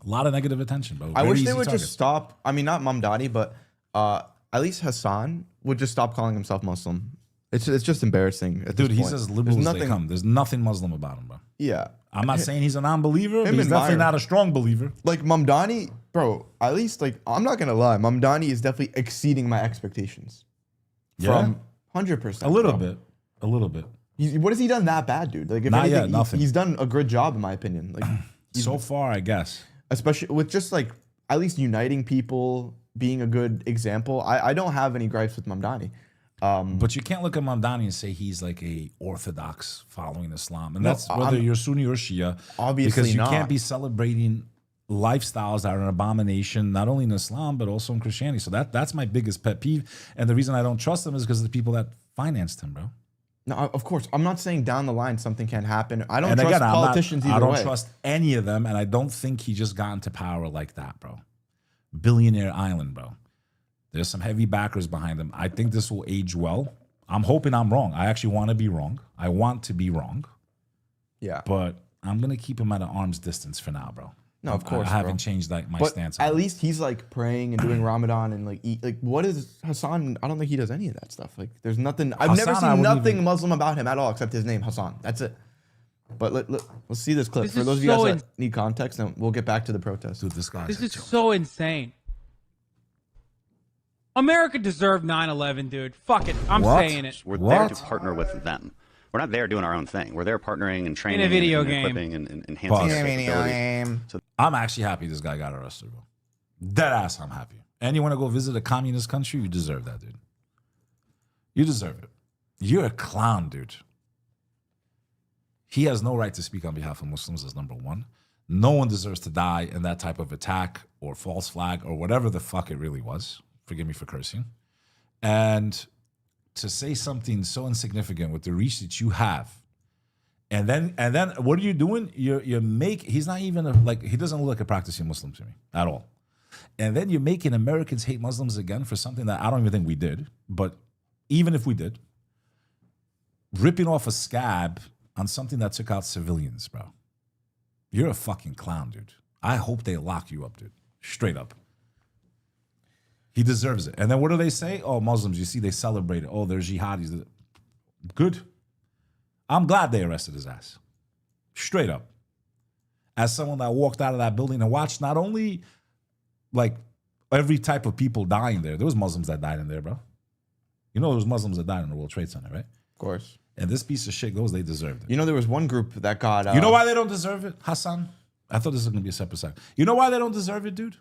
A lot of negative attention, bro. I Very wish they easy would target. just stop. I mean, not Mamdani, but at least Hassan would just stop calling himself Muslim. It's just embarrassing. At Dude, this he's point. as liberal There's as they come. There's nothing Muslim about him, bro. Yeah. I'm not saying he's a non-believer, but Him he's and definitely Myron. not a strong believer. Like Mamdani, bro, at least, like, I'm not going to lie. Mamdani is definitely exceeding my expectations. Yeah? From 100%. A little bro. bit. A little bit. What has he done that bad, dude? Like, if Not anything, yet, nothing. He's done a good job, in my opinion. Like, So far, I guess. especially with just, like, at least uniting people, being a good example. I don't have any gripes with Mamdani. But you can't look at Mamdani and say he's like a orthodox following Islam. And No, that's whether you're Sunni or Shia. Obviously because you not. can't be celebrating lifestyles that are an abomination, not only in Islam, but also in Christianity. So that's my biggest pet peeve. And the reason I don't trust him is because of the people that financed him, bro. No, of course. I'm not saying down the line something can happen. I don't And trust again, politicians I either don't way. trust any of them. And I don't think he just got into power like that, bro. Billionaire Island, bro. There's some heavy backers behind him. I think this will age well. I'm hoping I'm wrong. I actually want to be wrong. I want to be wrong. Yeah. But I'm going to keep him at an arm's distance for now, bro. No, of course, I haven't bro. changed like my But stance. on at it. least he's like praying and doing Ramadan and like eat. Like, what is Hassan? I don't think he does any of that stuff. Like, there's nothing. I've never Hassan, I seen wouldn't nothing even- Muslim about him at all except his name, Hassan. That's it. But let's see this clip. This For is those of you so guys that need context, then we'll get back to the protest. Dude, this guy's This is so insane. America deserved 9/11, dude. Fuck it. I'm saying it. We're there to partner with them. We're not there doing our own thing. We're there partnering and training In a video and game. equipping and enhancing their capabilities. So I'm actually happy this guy got arrested, bro. Dead ass, I'm happy. And you want to go visit a communist country? You deserve that, dude. You deserve it. You're a clown, dude. He has no right to speak on behalf of Muslims, as number one. No one deserves to die in that type of attack or false flag or whatever the fuck it really was. Forgive me for cursing. And to say something so insignificant with the reach that you have And then what are you doing? He's not even he doesn't look like a practicing Muslim to me at all. And then you're making Americans hate Muslims again for something that I don't even think we did. But even if we did, ripping off a scab on something that took out civilians, bro. You're a fucking clown, dude. I hope they lock you up, dude. Straight up. He deserves it. And then what do they say? Oh, Muslims, you see, they celebrate it. Oh, they're jihadis. Good. I'm glad they arrested his ass. Straight up. As someone that walked out of that building and watched not only like every type of people dying there. There was Muslims that died in there, bro. You know there was Muslims that died in the World Trade Center, right? Of course. And this piece of shit goes, they deserved it. You know there was one group that got... you know why they don't deserve it, Hassan? I thought this was going to be a separate segment. You know why they don't deserve it, dude?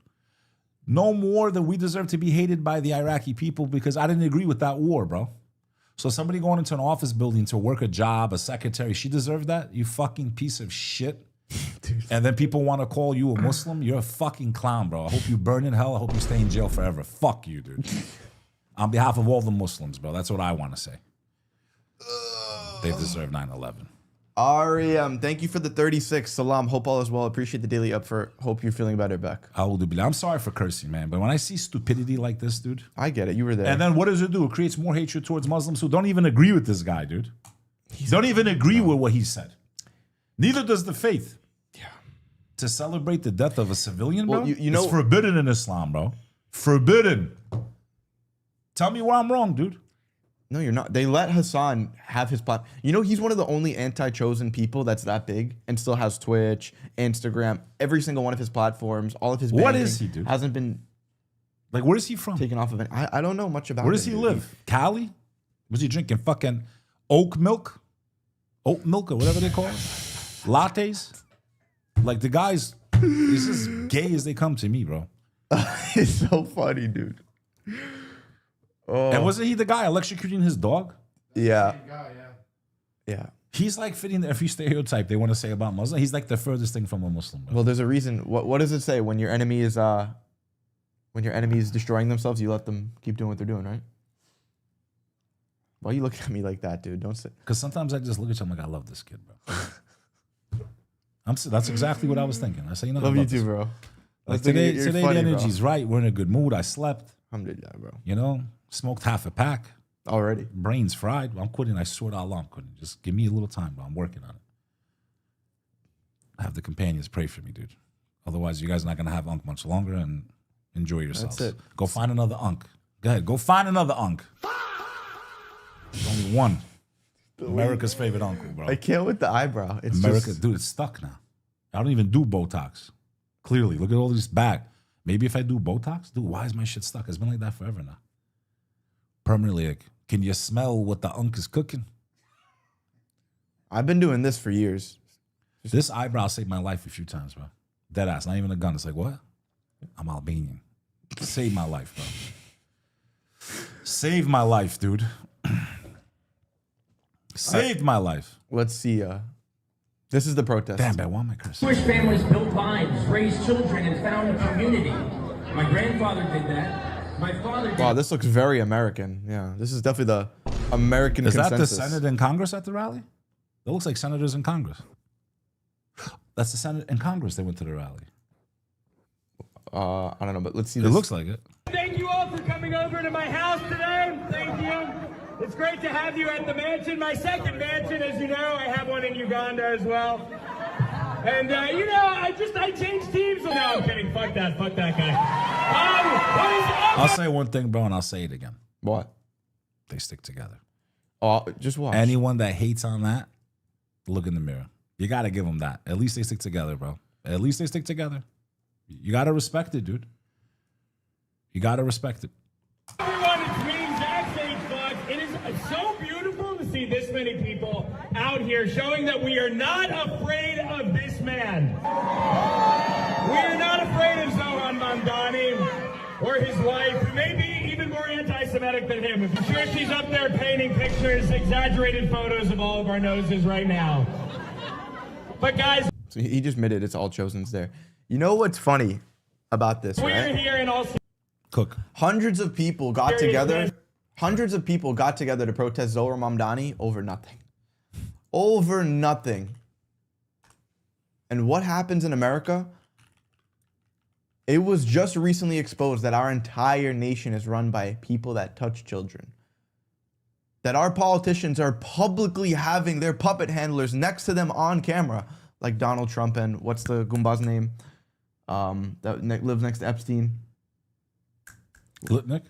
No more than we deserve to be hated by the Iraqi people because I didn't agree with that war, bro. So somebody going into an office building to work a job, a secretary, she deserved that? You fucking piece of shit. Dude. And then people want to call you a Muslim? You're a fucking clown, bro. I hope you burn in hell. I hope you stay in jail forever. Fuck you, dude. On behalf of all the Muslims, bro. That's what I want to say. They deserve 9/11. Ari, thank you for the 36. Salam. Hope all is well. Appreciate the daily up for. Hope you're feeling better, Beck. I'm sorry for cursing, man. But when I see stupidity like this, dude. I get it. You were there. And then what does it do? It creates more hatred towards Muslims who don't even agree with this guy, dude. Don't even agree with what he said. Neither does the faith. Yeah. To celebrate the death of a civilian, bro, you know, it's forbidden in Islam, bro. Forbidden. Tell me where I'm wrong, dude. No, you're not. They let Hassan have his platform. You know, he's one of the only anti-chosen people that's that big and still has Twitch, Instagram, every single one of his platforms, all of his What is he, dude? Hasn't been... Like, where is he from? Taken off of it. I don't know much about him. Where does he live? Cali? Was he drinking fucking oat milk? Oat milk or whatever they call it? Lattes? Like, the guy's... He's as gay as they come to me, bro. It's so funny, dude. Oh. And wasn't he the guy electrocuting his dog? Yeah. Yeah. He's like fitting every stereotype they want to say about Muslim. He's like the furthest thing from a Muslim. Bro. Well, there's a reason. What does it say? When your enemy is destroying themselves, you let them keep doing what they're doing, right? Why are you looking at me like that, dude? Don't say. Because sometimes I just look at you, I'm like, I love this kid, bro. That's exactly what I was thinking. I say, you know, love you too, bro. Like today the energy's right. We're in a good mood. I slept. Alhamdulillah, bro. You know, smoked half a pack. Already. Brains fried. I'm quitting. I swear to Allah, I'm quitting. Just give me a little time, bro. I'm working on it. I have the companions pray for me, dude. Otherwise, you guys are not going to have Unk much longer and enjoy yourselves. That's it. Go find another Unk. Go ahead. Go find another Unk. There's only one. America's favorite uncle, bro. I can't with the eyebrow. It's America, just... dude, it's stuck now. I don't even do Botox. Clearly, look at all this back. Maybe if I do Botox, dude, why is my shit stuck? It's been like that forever now. Permanently, like, can you smell what the Unk is cooking? I've been doing this for years. This eyebrow saved my life a few times, bro. Dead ass, not even a gun. It's like, what? I'm Albanian. Saved my life, bro. Saved my life, dude. Saved my life. Let's see. This is the protest. Damn, man, why am I cursing? Jewish families built lives, raised children, and found a community. My grandfather did that. My father did. Wow, this looks very American. Yeah, this is definitely the American consensus. Is that the Senate and Congress at the rally? That looks like senators in Congress. That's the Senate and Congress they went to the rally. I don't know, but let's see It this. looks like it. Thank you all for coming over to my house today. Thank you. It's great to have you at the mansion. My second mansion, as you know, I have one in Uganda as well. And, you know, I changed teams. No, I'm kidding. Fuck that guy. I'll say one thing, bro, and I'll say it again. What? They stick together. Oh, just watch. Anyone that hates on that, look in the mirror. You got to give them that. At least they stick together, bro. At least they stick together. You got to respect it, dude. You got to respect it. Everyone, it's me, 𝐂𝐤𝐧𝐬. It is so beautiful to see this many people out here showing that we are not afraid of this man. We are not afraid of Zohan Mamdani or his wife, who may be even more anti-Semitic than him. I'm sure she's up there painting pictures, exaggerated photos of all of our noses right now. But guys... So he just admitted it's all chosen's there. You know what's funny about this, we're right? here and also... Cook. Hundreds of people got together. Hundreds of people got together to protest Zohar Mamdani over nothing. over nothing. And what happens in America? It was just recently exposed that our entire nation is run by people that touch children. That our politicians are publicly having their puppet handlers next to them on camera, like Donald Trump and what's the Goomba's name that lives next to Epstein? Lutnick?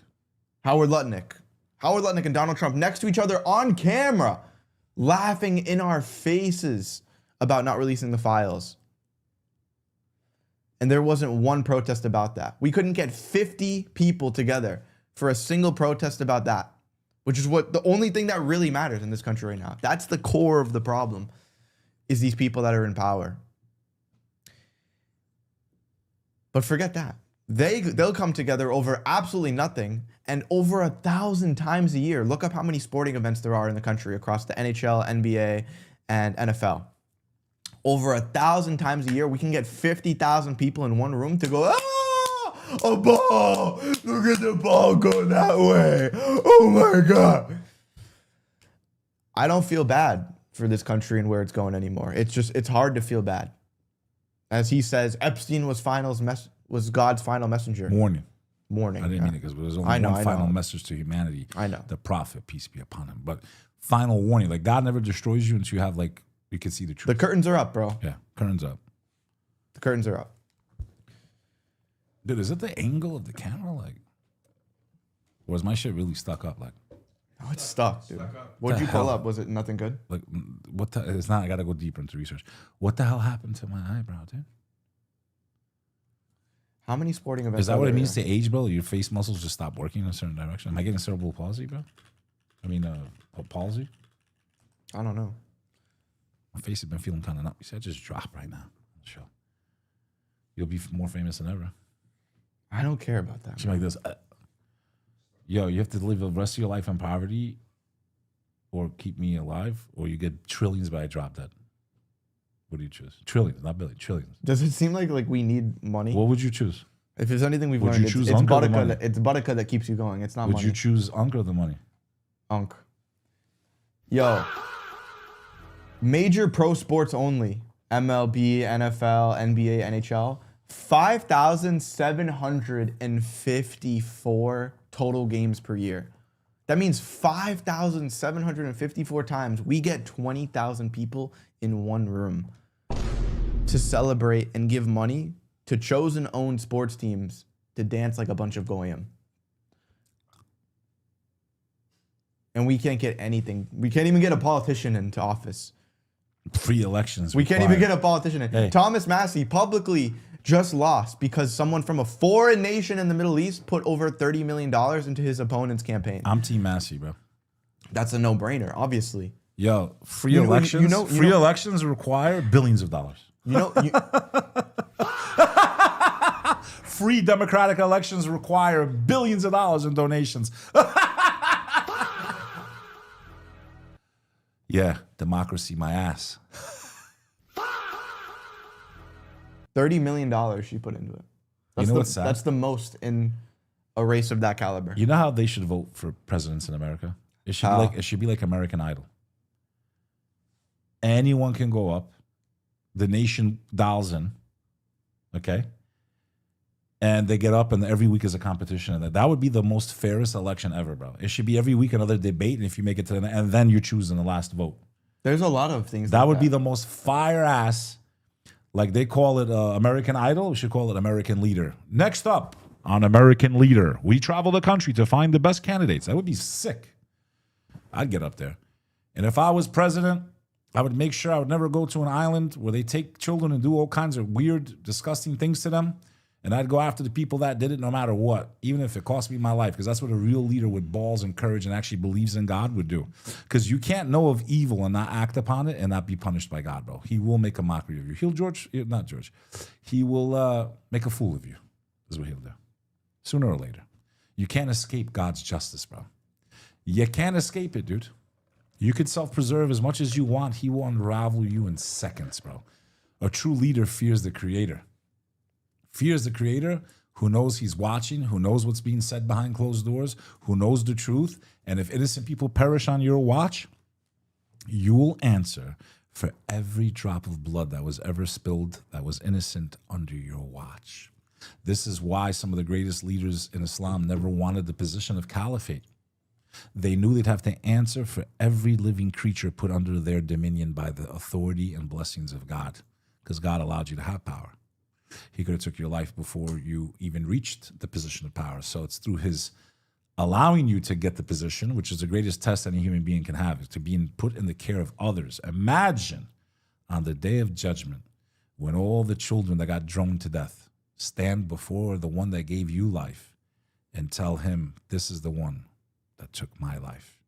Howard Lutnick. Howard Lutnick and Donald Trump next to each other on camera, laughing in our faces about not releasing the files. And there wasn't one protest about that. We couldn't get 50 people together for a single protest about that, which is what the only thing that really matters in this country right now. That's the core of the problem, is these people that are in power. But forget that. They'll come together over absolutely nothing, and over 1,000 times a year. Look up how many sporting events there are in the country across the NHL, NBA, and NFL. Over 1,000 times a year, we can get 50,000 people in one room to go, ah, a ball! Look at the ball going that way. Oh my God. I don't feel bad for this country and where it's going anymore. It's hard to feel bad. As he says, Epstein was God's final messenger. Warning. I didn't mean it because there was only one final message to humanity. I know. The prophet, peace be upon him. But final warning, like God never destroys you until you have like, you can see the truth. The curtains are up, bro. Yeah, curtains up. The curtains are up. Dude, is it the angle of the camera? Like, or is my shit really stuck up? Like, oh, it's stuck, dude. What'd you pull up? Was it nothing good? Like, what the, it's not, I gotta go deeper into research. What the hell happened to my eyebrow, dude? How many sporting events? Is that what it means to age, bro? Your face muscles just stop working in a certain direction? Am I getting cerebral palsy, bro? I mean, palsy? I don't know. My face has been feeling kind of numb. You said just drop right now on the show. You'll be more famous than ever. I don't care about that. She's like this. Yo, you have to live the rest of your life in poverty or keep me alive, or you get trillions by a drop dead. What do you choose? Trillions, not billions, trillions. Does it seem like we need money? What would you choose? If there's anything we've Would learned, you choose it's Unk or the money? Buttercup that keeps you going. It's not Would money. you choose Unk or the money? Unk. Yo. Major pro sports only. MLB, NFL, NBA, NHL. 5,754 total games per year. That means 5,754 times we get 20,000 people in one room to celebrate and give money to chosen owned sports teams to dance like a bunch of goyim. And we can't get anything. We can't even get a politician into office. Free elections. We can't even get a politician in. Hey. Thomas Massey publicly just lost because someone from a foreign nation in the Middle East put over $30 million into his opponent's campaign. I'm Team Massey, bro. That's a no-brainer, obviously. Yo, free elections. Free elections require billions of dollars. Free democratic elections require billions of dollars in donations. Yeah, democracy, my ass. $30 million she put into it. You know what's sad? That's the most in a race of that caliber. You know how they should vote for presidents in America? It should be like American Idol. Anyone can go up. The nation dials in. Okay? And they get up, and every week is a competition. And that would be the most fairest election ever, bro. It should be every week another debate, and if you make it to the end, and then you choose in the last vote. There's a lot of things. That would be the most fire ass. Like they call it American Idol, we should call it American Leader. Next up on American Leader, we travel the country to find the best candidates. That would be sick. I'd get up there. And if I was president, I would make sure I would never go to an island where they take children and do all kinds of weird, disgusting things to them. And I'd go after the people that did it no matter what, even if it cost me my life, because that's what a real leader with balls and courage and actually believes in God would do. Because you can't know of evil and not act upon it and not be punished by God, bro. He will make a mockery of you. He will make a fool of you, is what he'll do. Sooner or later. You can't escape God's justice, bro. You can't escape it, dude. You could self-preserve as much as you want. He will unravel you in seconds, bro. A true leader fears the Creator. Fears the Creator, who knows he's watching, who knows what's being said behind closed doors, who knows the truth. And if innocent people perish on your watch, You will answer for every drop of blood that was ever spilled that was innocent under your watch. This is why some of the greatest leaders in Islam never wanted the position of caliphate. They knew they'd have to answer for every living creature put under their dominion by the authority and blessings of God, because God allowed you to have power. He could have took your life before you even reached the position of power. So it's through his allowing you to get the position, which is the greatest test any human being can have, is to be put in the care of others. Imagine on the day of judgment when all the children that got droned to death stand before the one that gave you life and tell him, this is the one that took my life.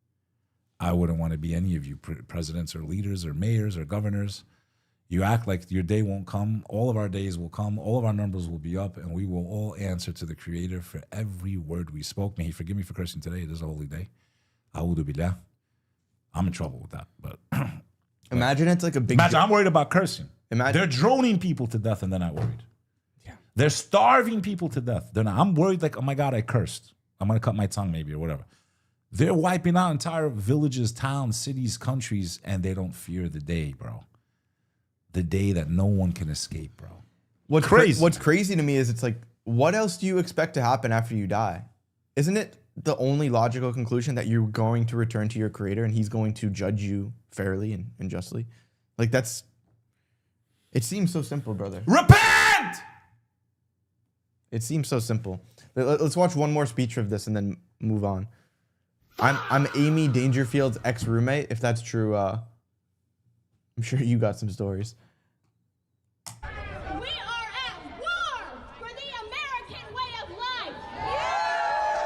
I wouldn't want to be any of you presidents or leaders or mayors or governors. You act like your day won't come. All of our days will come. All of our numbers will be up, and we will all answer to the Creator for every word we spoke. May He forgive me for cursing today. It is a holy day. A'udhu billah. I'm in trouble with that. But imagine it's like a big... Imagine I'm worried about cursing. Imagine. They're droning people to death, and they're not worried. Yeah. They're starving people to death. They're not. I'm worried like, oh my God, I cursed. I'm going to cut my tongue maybe or whatever. They're wiping out entire villages, towns, cities, countries, and they don't fear the day, bro. The day that no one can escape, bro. What's crazy? What's crazy to me is it's like, what else do you expect to happen after you die? Isn't it the only logical conclusion that you're going to return to your Creator and He's going to judge you fairly and justly? Like that's... It seems so simple, brother. Repent! It seems so simple. Let's watch one more speech of this and then move on. I'm Amy Dangerfield's ex-roommate. If that's true, I'm sure you got some stories. We are at war for the American way of life.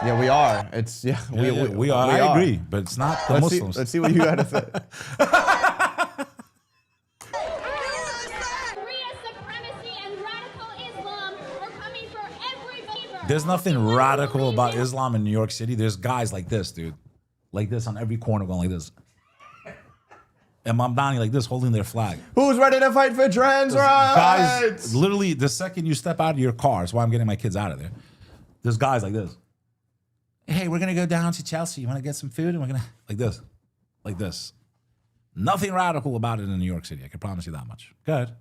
Yeah, we are. It's we are. I agree, but it's not the Muslims. Let's see what you got to say. There's nothing radical about Islam in New York City. There's guys like this, dude. Like this on every corner going like this. And Mamdani like this holding their flag. Who's ready to fight for trans rights? Guys, literally the second you step out of your car, that's why I'm getting my kids out of there. There's guys like this. Hey, we're going to go down to Chelsea. You want to get some food? And we're going to, like this. Like this. Nothing radical about it in New York City. I can promise you that much. Go ahead.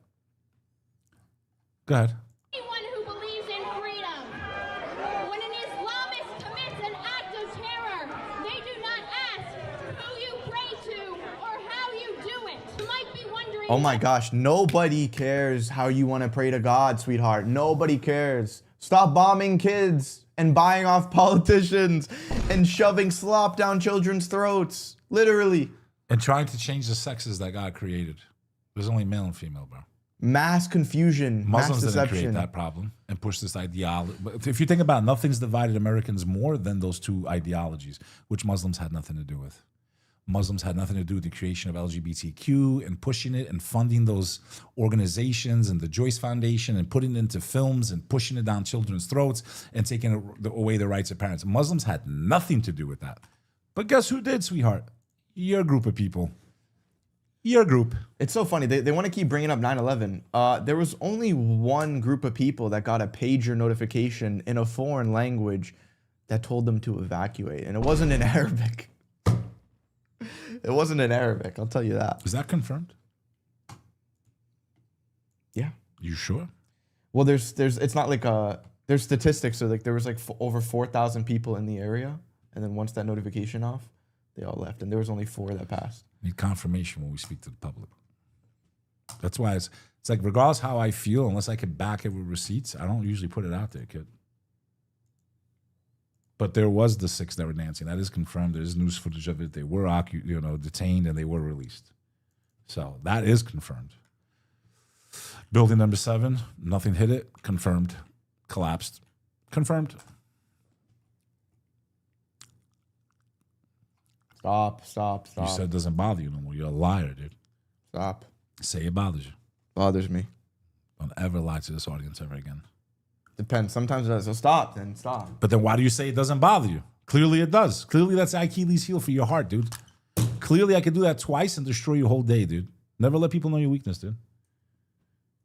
Go ahead. Anyone who believes in freedom. When an Islamist commits an act of terror, they do not ask who you pray to or how you do it. You might be wondering... Oh my gosh, nobody cares how you want to pray to God, sweetheart. Nobody cares. Stop bombing kids and buying off politicians and shoving slop down children's throats. Literally. And trying to change the sexes that God created. There's only male and female, bro. Mass confusion, Muslims mass didn't deception. create that problem and push this ideology. But if you think about it, nothing's divided Americans more than those two ideologies, which Muslims had nothing to do with. Muslims had nothing to do with the creation of LGBTQ and pushing it and funding those organizations and the Joyce Foundation and putting it into films and pushing it down children's throats and taking away the rights of parents. Muslims had nothing to do with that. But guess who did, sweetheart? Your group of people. Your group. It's so funny. They want to keep bringing up 9/11. There was only one group of people that got a pager notification in a foreign language that told them to evacuate. And it wasn't in Arabic. It wasn't in Arabic. I'll tell you that. Is that confirmed? Yeah. You sure? Well, it's not like there's statistics. So like there was like over 4,000 people in the area. And then once that notification off, they all left. And there was only 4 that passed. Need confirmation when we speak to the public. That's why it's like regardless how I feel, unless I can back it with receipts, I don't usually put it out there, kid. But there was the 6 that were dancing. That is confirmed. There's news footage of it. They were detained and they were released. So that is confirmed. Building number 7, nothing hit it. Confirmed. Collapsed. Confirmed. Stop. You said it doesn't bother you no more. You're a liar, dude. Stop. Say it bothers you. Bothers me. Don't ever lie to this audience ever again. Depends. Sometimes it does. So stop, then stop. But then why do you say it doesn't bother you? Clearly it does. Clearly that's Achilles' heel for your heart, dude. Clearly I could do that twice and destroy your whole day, dude. Never let people know your weakness, dude.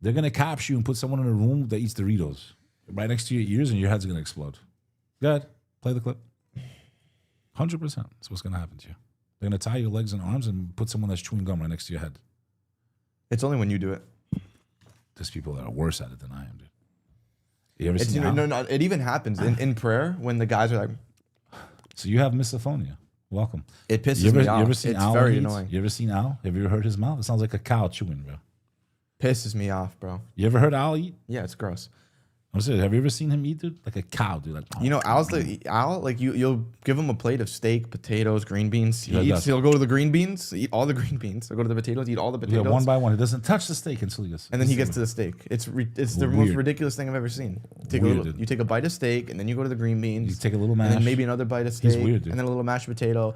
They're going to capture you and put someone in a room that eats Doritos right next to your ears and your head's going to explode. Go ahead. Play the clip. 100%. That's what's going to happen to you. They're gonna tie your legs and arms and put someone that's chewing gum right next to your head. It's only when you do it. There's people that are worse at it than I am, dude. You ever seen Al? No, it even happens in prayer when the guys are like. So you have misophonia. Welcome. It pisses me off. You ever seen It's Al? very annoying. You ever seen Al? Have you ever heard his mouth? It sounds like a cow chewing, bro. Pisses me off, bro. You ever heard Al eat? Yeah, it's gross. I'm serious. Have you ever seen him eat, dude? Like a cow, dude. Like, You know, Al, like you'll give him a plate of steak, potatoes, green beans. He'll go to the green beans, eat all the green beans. He'll go to the potatoes, eat all the potatoes. Yeah, one by one. He doesn't touch the steak until he gets. And then he gets to the steak. It's the most ridiculous thing I've ever seen. You take a bite of steak, and then you go to the green beans. You take a little mash. And then maybe another bite of steak. He's weird, dude. And then a little mashed potato.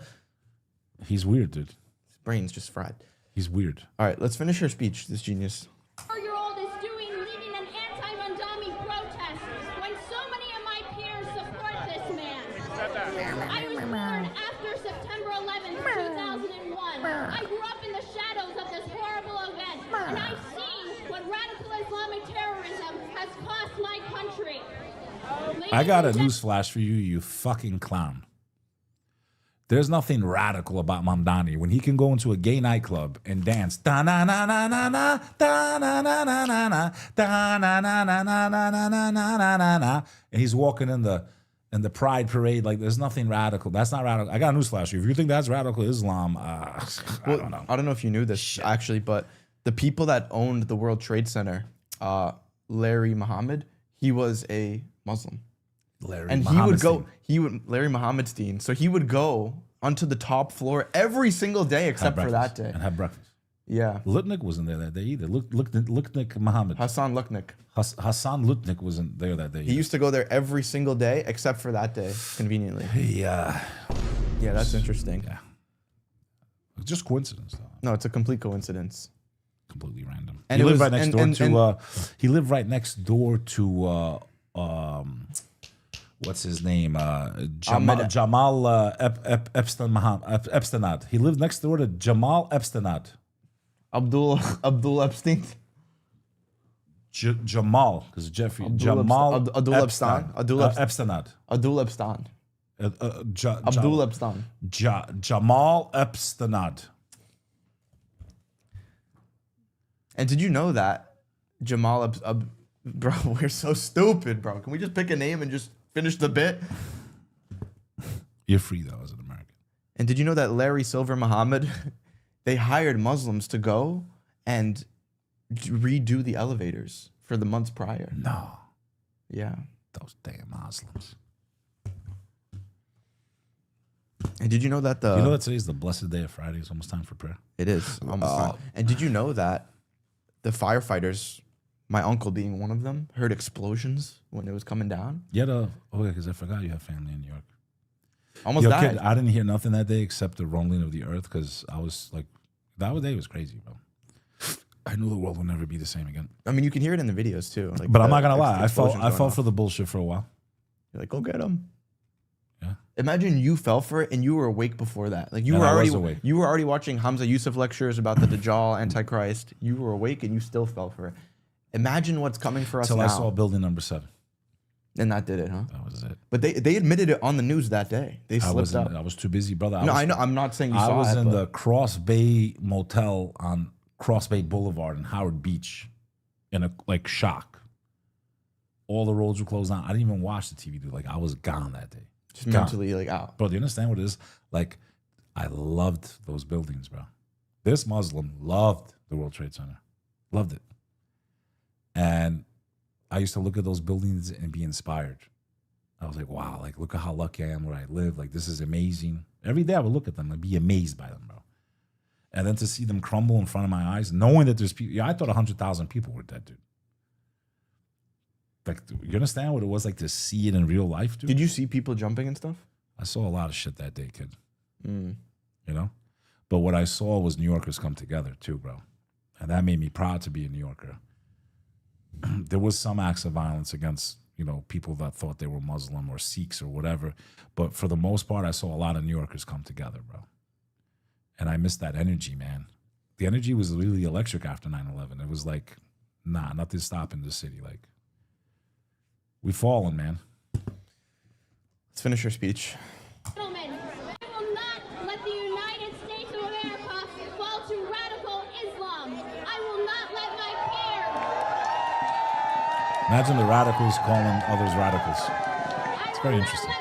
He's weird, dude. His brain's just fried. He's weird. All right, let's finish her speech, this genius. 4-year-old is leading an anti-Mandami protest when so many of my peers support this man. I was born after September 11th, 2001. I grew up in the shadows of this horrible event, and I've seen what radical Islamic terrorism has cost my country. I got a news flash for you, you fucking clown. There's nothing radical about Mamdani when he can go into a gay nightclub and dance da na na na na na da na na na na na da na na na na na na na na na na, and he's walking in the pride parade. Like, there's nothing radical. That's not radical. I got a newsflash for you. If you think that's radical Islam, I don't know. I don't know if you knew this actually, but the people that owned the World Trade Center, Larry Muhammad, he was a Muslim. Larry Muhammadstein. So he would go onto the top floor every single day except for that day. And have breakfast. Yeah. Lutnick wasn't there that day either. Lutnick Muhammad. Hassan Lutnick. Hassan Lutnick wasn't there that day. He used to go there every single day except for that day, conveniently. Yeah. Yeah, that's interesting. Yeah. It's just coincidence, though. No, it's a complete coincidence. Completely random. And he lived right next door to. He lived right next door to. What's his name? Jamal Epsteinad. He lived next door to Jamal Epsteinad. Abdul Epstein. Jamal, because Jeffrey. Abdul Epstein. Epsteinad. Abdul Epstein. Abdul Epstein. Jamal Epsteinad. And did you know that Jamal bro, we're so stupid, bro. Can we just pick a name and just finish the bit? You're free, though, as an American. And did you know that Larry Silver Muhammad, they hired Muslims to go and redo the elevators for the months prior? No. Yeah. Those damn Muslims. And did you know that You know that today's the blessed day of Friday? It's almost time for prayer. It is. Almost time. And did you know that the firefighters, my uncle being one of them, heard explosions when it was coming down? Yeah, because I forgot you have family in New York. Almost died. Kid, I didn't hear nothing that day except the rumbling of the earth because I was like, that day was crazy, bro. I knew the world would never be the same again. I mean, you can hear it in the videos too. Like, but I'm not gonna lie, I fell for the bullshit for a while. You're like, go get him. Yeah. Imagine you fell for it and you were awake before that. Like you were already watching Hamza Yusuf lectures about the Dajjal, Antichrist. You were awake and you still fell for it. Imagine what's coming for us now. Until I saw building number 7. And that did it, huh? That was it. But they admitted it on the news that day. They slipped up. I was too busy, brother. I know. I'm not saying you saw it. I was in the Cross Bay Motel on Cross Bay Boulevard in Howard Beach in a shock. All the roads were closed down. I didn't even watch the TV, dude. Like, I was gone that day. Just mentally out. Bro, do you understand what it is? Like, I loved those buildings, bro. This Muslim loved the World Trade Center. Loved it. And I used to look at those buildings and be inspired. I was like, wow, like, look at how lucky I am where I live. Like, this is amazing. Every day I would look at them and be amazed by them, bro. And then to see them crumble in front of my eyes, knowing that there's people. Yeah, I thought 100,000 people were dead, dude. Like, you understand what it was like to see it in real life, dude? Did you see people jumping and stuff? I saw a lot of shit that day, kid. You know? But what I saw was New Yorkers come together, too, bro. And that made me proud to be a New Yorker. There was some acts of violence against, people that thought they were Muslim or Sikhs or whatever. But for the most part, I saw a lot of New Yorkers come together, bro. And I missed that energy, man. The energy was really electric after 9/11. It was like, nah, nothing's stopping this city. Like, we've fallen, man. Let's finish your speech. Gentlemen, I will not let the United Imagine the radicals calling others radicals. It's very interesting.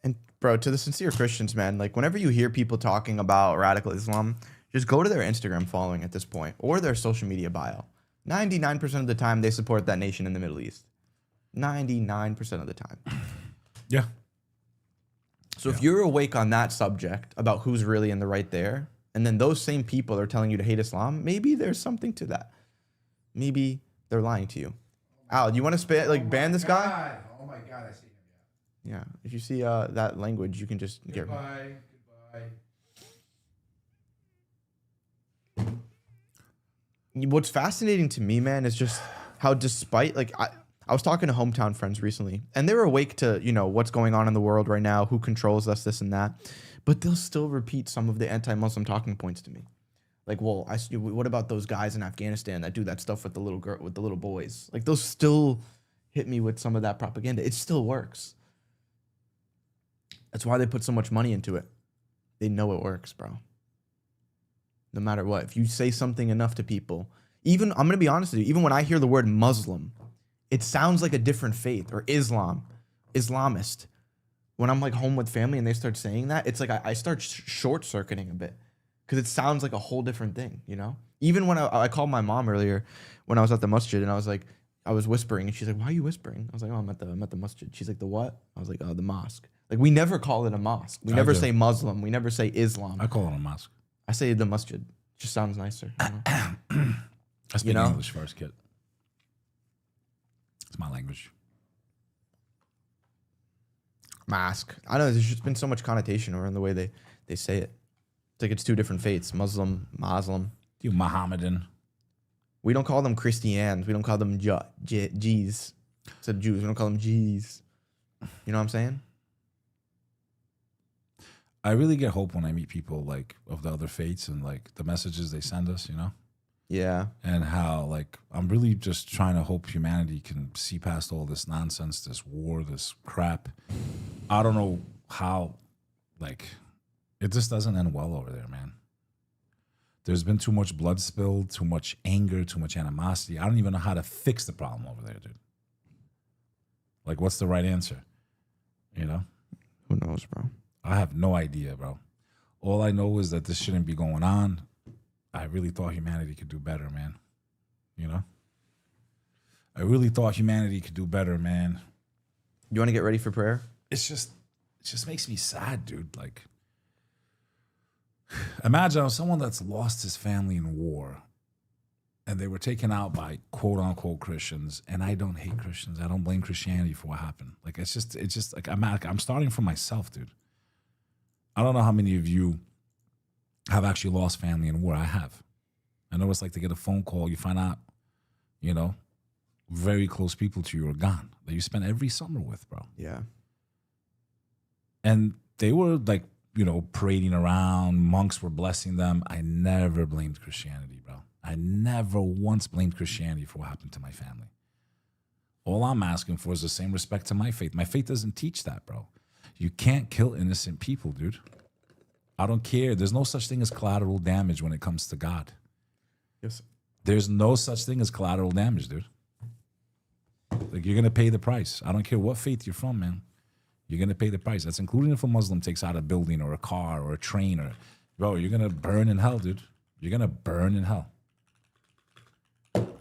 And bro, to the sincere Christians, man, like whenever you hear people talking about radical Islam, just go to their Instagram following at this point or their social media bio. 99% of the time they support that nation in the Middle East. 99% of the time. Yeah. So if you're awake on that subject about who's really in the right there, and then those same people are telling you to hate Islam, maybe there's something to that. Maybe they're lying to you. Al, do you want to ban this guy? Oh my God, I see him. Yeah. If you see that language, you can just get rid of Goodbye. What's fascinating to me, man, is just how despite, like, I was talking to hometown friends recently, and they were awake to, you know, what's going on in the world right now, who controls us, this and that, but they'll still repeat some of the anti-Muslim talking points to me. Like, well, what about those guys in Afghanistan that do that stuff with the little girl, with the little boys? Like, those still hit me with some of that propaganda. It still works. That's why they put so much money into it. They know it works, bro. No matter what, if you say something enough to people, even, I'm going to be honest with you, even when I hear the word Muslim, it sounds like a different faith, or Islam, Islamist. When I'm like home with family and they start saying that, it's like I start short circuiting a bit because it sounds like a whole different thing, you know? Even when I called my mom earlier when I was at the masjid and I was like, I was whispering and she's like, why are you whispering? I was like, oh, I'm at the masjid. She's like, the what? I was like, oh, the mosque. Like, we never call it a mosque. We never say Muslim. We never say Islam. I call it a mosque. I say the masjid. Just sounds nicer. You know? I speak English first, kid. It's my language. Mosque. I know there's just been so much connotation around the way they say it. It's like it's two different faiths, Muslim. You Mohammedan. We don't call them Christians. We don't call them G's. Instead of Jews, we don't call them G's. You know what I'm saying? I really get hope when I meet people like of the other faiths and like the messages they send us, you know? Yeah. And how like I'm really just trying to hope humanity can see past all this nonsense, this war, this crap. I don't know how, like, it just doesn't end well over there, man. There's been too much blood spilled, too much anger, too much animosity. I don't even know how to fix the problem over there, dude. Like, what's the right answer? You know? Who knows, bro? I have no idea, bro. All I know is that this shouldn't be going on. I really thought humanity could do better, man. You know? I really thought humanity could do better, man. You want to get ready for prayer? It just makes me sad, dude. Like, imagine someone that's lost his family in war and they were taken out by quote unquote Christians. And I don't hate Christians. I don't blame Christianity for what happened. Like, it's just like, I'm starting from myself, dude. I don't know how many of you have actually lost family in war. I have. I know what it's like to get a phone call. You find out, you know, very close people to you are gone that you spent every summer with, bro. Yeah. And they were like, you know, parading around. Monks were blessing them. I never blamed Christianity, bro. I never once blamed Christianity for what happened to my family. All I'm asking for is the same respect to my faith. My faith doesn't teach that, bro. You can't kill innocent people, dude. I don't care. There's no such thing as collateral damage when it comes to God. Yes. There's no such thing as collateral damage, dude. Like, you're going to pay the price. I don't care what faith you're from, man. You're going to pay the price. That's including if a Muslim takes out a building or a car or a train. Or, bro, you're going to burn in hell, dude. You're going to burn in hell. You're going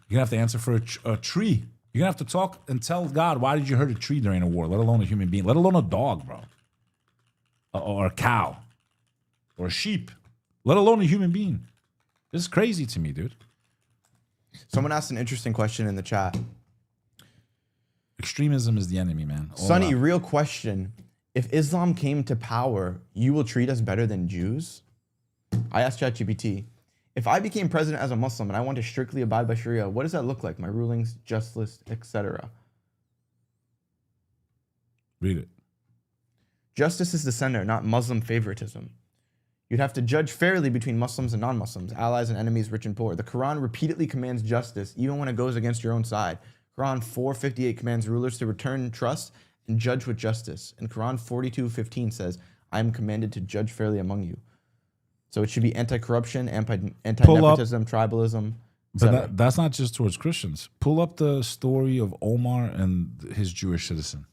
to have to answer for a tree. You're going to have to talk and tell God, why did you hurt a tree during a war, let alone a human being, let alone a dog, bro. Or a cow. Or a sheep. Let alone a human being. This is crazy to me, dude. Someone asked an interesting question in the chat. Extremism is the enemy, man. Sonny, real question. If Islam came to power, you will treat us better than Jews? I asked ChatGPT, if I became president as a Muslim and I want to strictly abide by Sharia, what does that look like? My rulings, just list, etc. Read it. Justice is the center, not Muslim favoritism. You'd have to judge fairly between Muslims and non-Muslims, allies and enemies, rich and poor. The Quran repeatedly commands justice, even when it goes against your own side. Quran 4:58 commands rulers to return trust and judge with justice. And Quran 42:15 says, I am commanded to judge fairly among you. So it should be anti-corruption, anti-nepotism, tribalism. But that's not just towards Christians. Pull up the story of Omar and his Jewish citizen.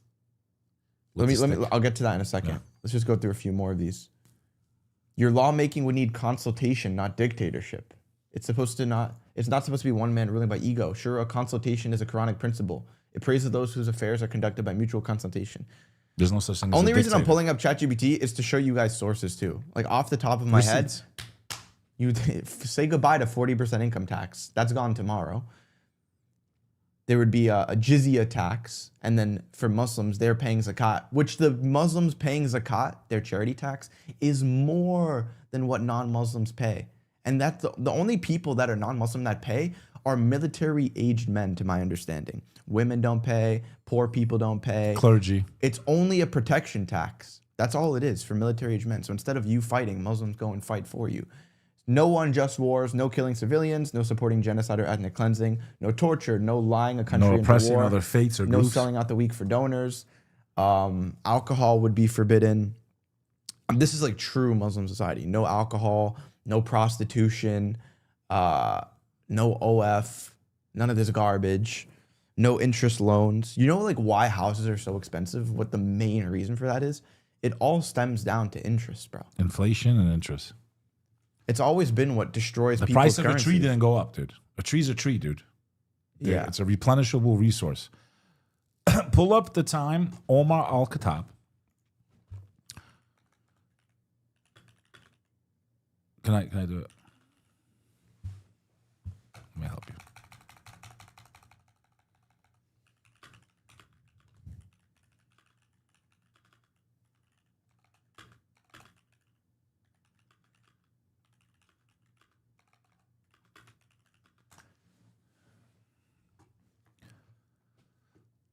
I'll get to that in a second. Yeah. Let's just go through a few more of these. Your lawmaking would need consultation, not dictatorship. It's not supposed to be one man ruling by ego. Sure, a consultation is a Quranic principle. It praises those whose affairs are conducted by mutual consultation. There's no such thing as Only a reason I'm dictator. pulling up ChatGPT is to show you guys sources too. Like off the top of my head, you say goodbye to 40% income tax. That's gone tomorrow. There would be a jizya tax, and then for Muslims, they're paying zakat, which the Muslims paying zakat, their charity tax, is more than what non-Muslims pay. And that's the only people that are non-Muslim that pay are military-aged men, to my understanding. Women don't pay, poor people don't pay. Clergy. It's only a protection tax. That's all it is for military-aged men. So instead of you fighting, Muslims go and fight for you. No unjust wars, no killing civilians, no supporting genocide or ethnic cleansing, no torture, no lying a country No into oppressing war, other faiths or no groups. selling out the weak for donors. Alcohol would be forbidden. This is like true Muslim society. No alcohol, no prostitution, no OF, none of this garbage, no interest loans. You know like why houses are so expensive? What the main reason for that is? It all stems down to interest, bro. Inflation and interest. It's always been what destroys The people's price of a currencies. tree didn't go up, dude. A tree's a tree, dude. Yeah. It's a replenishable resource. Pull up the time Omar al-Khattab. Can I do it? Let me help you.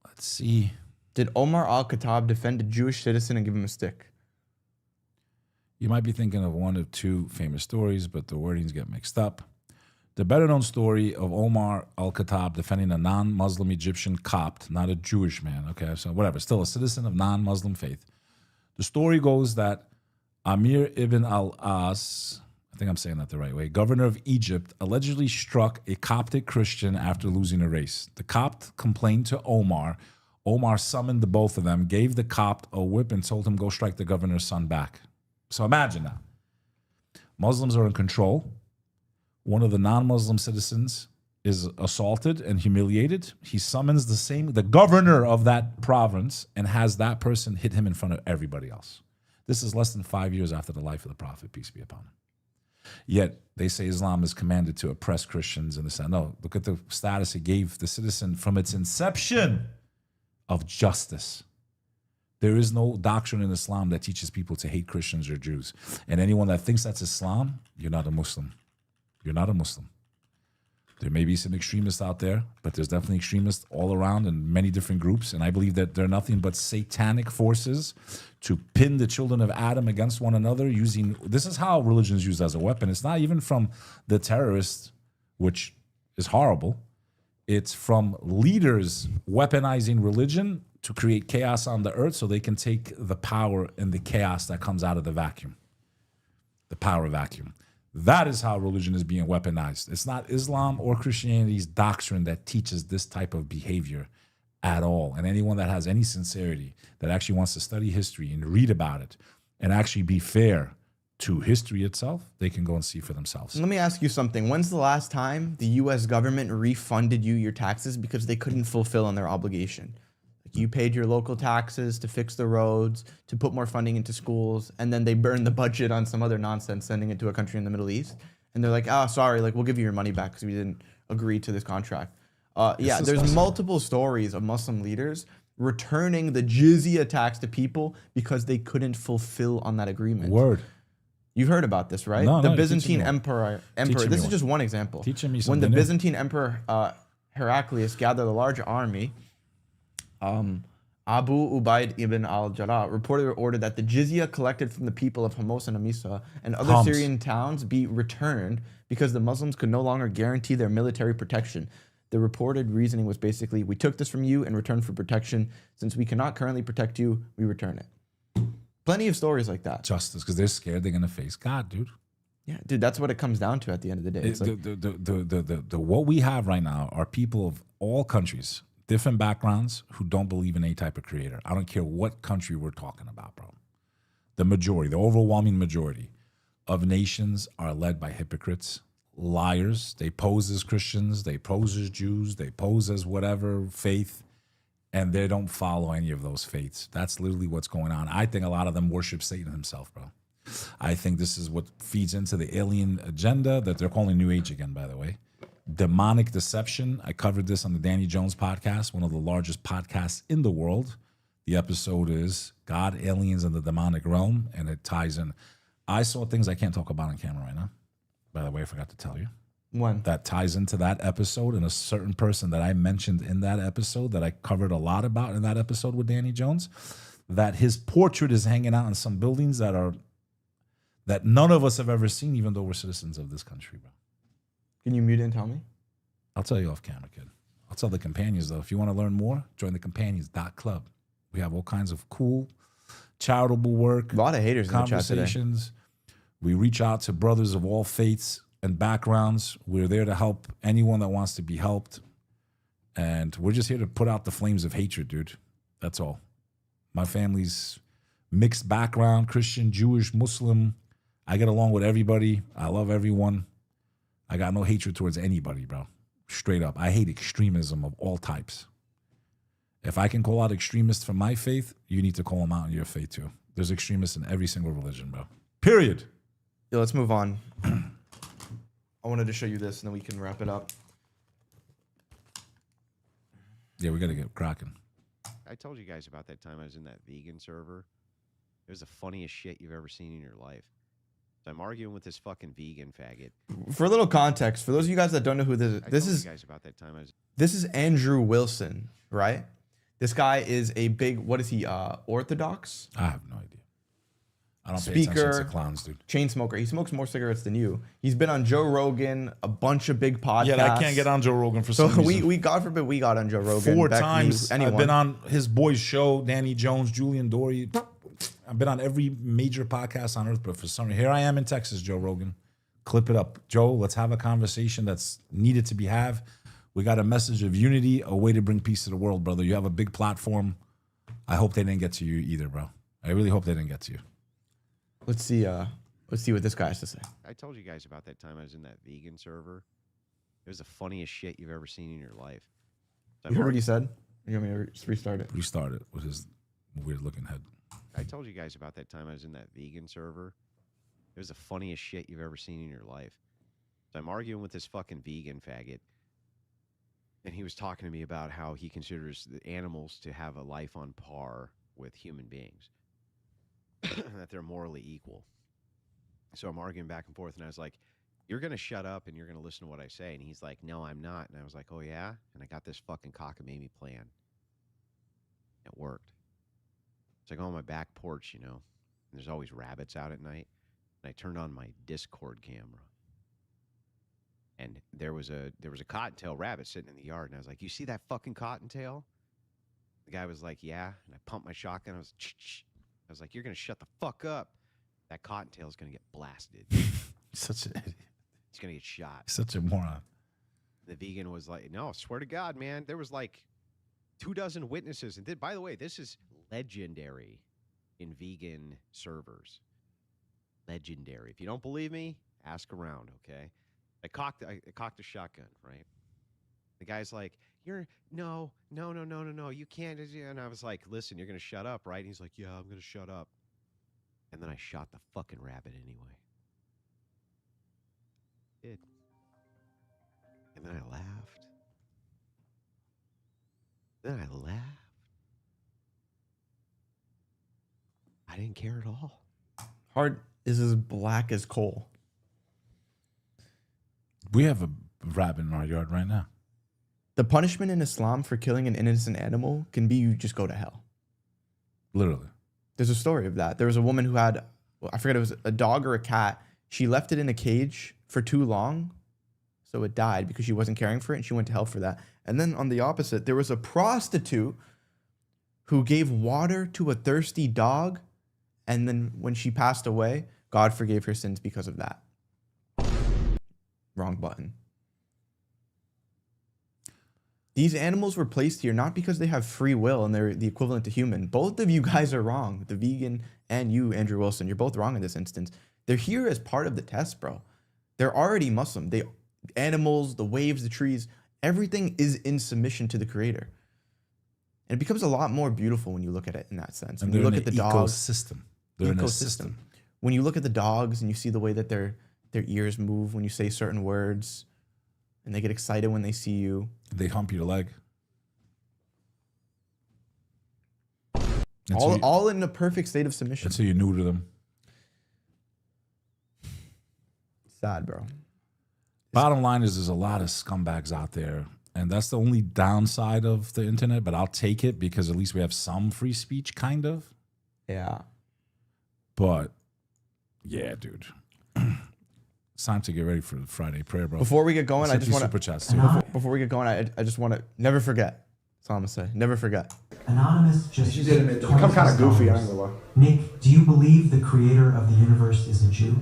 Let's see. Did Omar al-Khattab defend a Jewish citizen and give him a stick? You might be thinking of one of two famous stories, but the wordings get mixed up. The better-known story of Omar al-Khattab defending a non-Muslim Egyptian Copt, not a Jewish man, okay, so whatever, still a citizen of non-Muslim faith. The story goes that Amir ibn al-As, I think I'm saying that the right way, governor of Egypt, allegedly struck a Coptic Christian after losing a race. The Copt complained to Omar. Omar summoned the both of them, gave the Copt a whip, and told him, go strike the governor's son back. So imagine that. Muslims are in control. One of the non-Muslim citizens is assaulted and humiliated. He summons the governor of that province and has that person hit him in front of everybody else. This is less than 5 years after the life of the Prophet, peace be upon him. Yet they say Islam is commanded to oppress Christians in the sense. No, look at the status it gave the citizen from its inception of justice. There is no doctrine in Islam that teaches people to hate Christians or Jews. And anyone that thinks that's Islam, you're not a Muslim. You're not a Muslim. There may be some extremists out there, but there's definitely extremists all around in many different groups. And I believe that they're nothing but satanic forces to pin the children of Adam against one another using, this is how religion is used as a weapon. It's not even from the terrorists, which is horrible. It's from leaders weaponizing religion to create chaos on the earth so they can take the power and the chaos that comes out of the vacuum, the power vacuum. That is how religion is being weaponized. It's not Islam or Christianity's doctrine that teaches this type of behavior at all. And anyone that has any sincerity, that actually wants to study history and read about it and actually be fair to history itself, they can go and see for themselves. Let me ask you something. When's the last time the U.S. government refunded you your taxes because they couldn't fulfill on their obligation? Like you paid your local taxes to fix the roads, to put more funding into schools, and then they burned the budget on some other nonsense, sending it to a country in the Middle East. And they're like, oh, sorry, like we'll give you your money back because we didn't agree to this contract. Yeah, there's multiple stories of Muslim leaders returning the jizya tax to people because they couldn't fulfill on that agreement. Word. You've heard about this, right? No, the no, Byzantine teach me Emperor. Teach me This is one. just one example. Teaching me When something the new. Byzantine Emperor Heraclius gathered a large army, Abu Ubaid ibn al-Jarrah reported or ordered that the jizya collected from the people of Homs and Amisa and other Homs. Syrian towns be returned because the Muslims could no longer guarantee their military protection. The reported reasoning was basically, we took this from you in return for protection. Since we cannot currently protect you, we return it. Plenty of stories like that. Justice, because they're scared they're going to face God, dude. Yeah, dude, that's what it comes down to at the end of the day. It's like, What we have right now are people of all countries, different backgrounds, who don't believe in any type of creator. I don't care what country we're talking about, bro. The majority, the overwhelming majority of nations are led by hypocrites, liars. They pose as Christians, they pose as Jews, they pose as whatever faith, and they don't follow any of those faiths. That's literally what's going on. I think a lot of them worship Satan himself, bro. I think this is what feeds into the alien agenda that they're calling New Age again, by the way. Demonic deception. I covered this on the Danny Jones podcast, one of the largest podcasts in the world. The episode is God, Aliens, and the Demonic Realm, and it ties in. I saw things I can't talk about on camera right now. By the way, I forgot to tell you. When? That ties into that episode, and a certain person that I mentioned in that episode that I covered a lot about in that episode with Danny Jones, that his portrait is hanging out in some buildings that none of us have ever seen, even though we're citizens of this country, bro. Can you mute it and tell me? I'll tell you off camera, kid. I'll tell the companions, though. If you want to learn more, join the companions.club. We have all kinds of cool, charitable work. A lot of haters in the chat today. Conversations. We reach out to brothers of all faiths and backgrounds. We're there to help anyone that wants to be helped. And we're just here to put out the flames of hatred, dude. That's all. My family's mixed background, Christian, Jewish, Muslim. I get along with everybody. I love everyone. I got no hatred towards anybody, bro. Straight up. I hate extremism of all types. If I can call out extremists from my faith, you need to call them out in your faith too. There's extremists in every single religion, bro. Period. Yeah, let's move on. I wanted to show you this, and then we can wrap it up. Yeah, we got to get cracking. I told you guys about that time I was in that vegan server. It was the funniest shit you've ever seen in your life. So I'm arguing with this fucking vegan faggot. For a little context, for those of you guys that don't know who this is, you guys about that time I was. This is Andrew Wilson, right? This guy is a big, what is he, Orthodox? I have no idea. I don't pay attention to clowns, dude. Chain smoker. He smokes more cigarettes than you. He's been on Joe Rogan, a bunch of big podcasts. Yeah, I can't get on Joe Rogan for some reason. we God forbid we got on Joe Rogan. 4 times. I've been on his boys' show, Danny Jones, Julian Dory. I've been on every major podcast on earth, but for some reason, here I am in Texas, Joe Rogan. Clip it up. Joe, let's have a conversation that's needed to be had. We got a message of unity, a way to bring peace to the world, brother. You have a big platform. I hope they didn't get to you either, bro. I really hope they didn't get to you. Let's see what this guy has to say. I told you guys about that time I was in that vegan server. It was the funniest shit you've ever seen in your life. So You heard what he said? You want me to just restart it? Restart it with his weird-looking head. I told you guys about that time I was in that vegan server. It was the funniest shit you've ever seen in your life. So I'm arguing with this fucking vegan faggot. And he was talking to me about how he considers the animals to have a life on par with human beings. That they're morally equal. So I'm arguing back and forth, and I was like, you're going to shut up and you're going to listen to what I say. And he's like, no, I'm not. And I was like, oh, yeah? And I got this fucking cockamamie plan. It worked. So I go on my back porch, and there's always rabbits out at night. And I turned on my Discord camera. And there was a cottontail rabbit sitting in the yard. And I was like, you see that fucking cottontail? The guy was like, yeah. And I pumped my shotgun. I was like, you're going to shut the fuck up. That cottontail is going to get blasted. Such an idiot. He's going to get shot. Such a moron. The vegan was like, no, I swear to God, man. There was like 24 witnesses. And by the way, this is legendary in vegan servers. Legendary. If you don't believe me, ask around, okay? I cocked a shotgun, right? The guy's like, no, you can't. And I was like, listen, you're going to shut up, right? And he's like, yeah, I'm going to shut up. And then I shot the fucking rabbit anyway. Did. And then I laughed. I didn't care at all. Heart is as black as coal. We have a rabbit in our yard right now. The punishment in Islam for killing an innocent animal can be you just go to hell. Literally. There's a story of that. There was a woman who had, I forget, it was a dog or a cat. She left it in a cage for too long, so it died because she wasn't caring for it, and she went to hell for that. And then on the opposite, there was a prostitute who gave water to a thirsty dog, and then when she passed away, God forgave her sins because of that. Wrong button. These animals were placed here not because they have free will and they're the equivalent to human. Both of you guys are wrong. The vegan and you, Andrew Wilson, you're both wrong in this instance. They're here as part of the test, bro. They're already Muslim. Animals, the waves, the trees, everything is in submission to the creator. And it becomes a lot more beautiful when you look at it in that sense. And when you look at the dogs, ecosystem. They're in a system. When you look at the dogs and you see the way that their ears move when you say certain words, and they get excited when they see you. They hump your leg. All in a perfect state of submission. That's how you neuter them. Sad, bro. Bottom line is there's a lot of scumbags out there. And that's the only downside of the internet. But I'll take it because at least we have some free speech, kind of. Yeah. But, yeah, dude. It's time to get ready for the Friday prayer, bro. Before we get going, I just want to... super chats too. Before we get going, I just want to... Never forget. That's all I'm going to say. Never forget. Anonymous just Come kind of goofy, I ain't gonna lie. Nick, do you believe the creator of the universe is a Jew?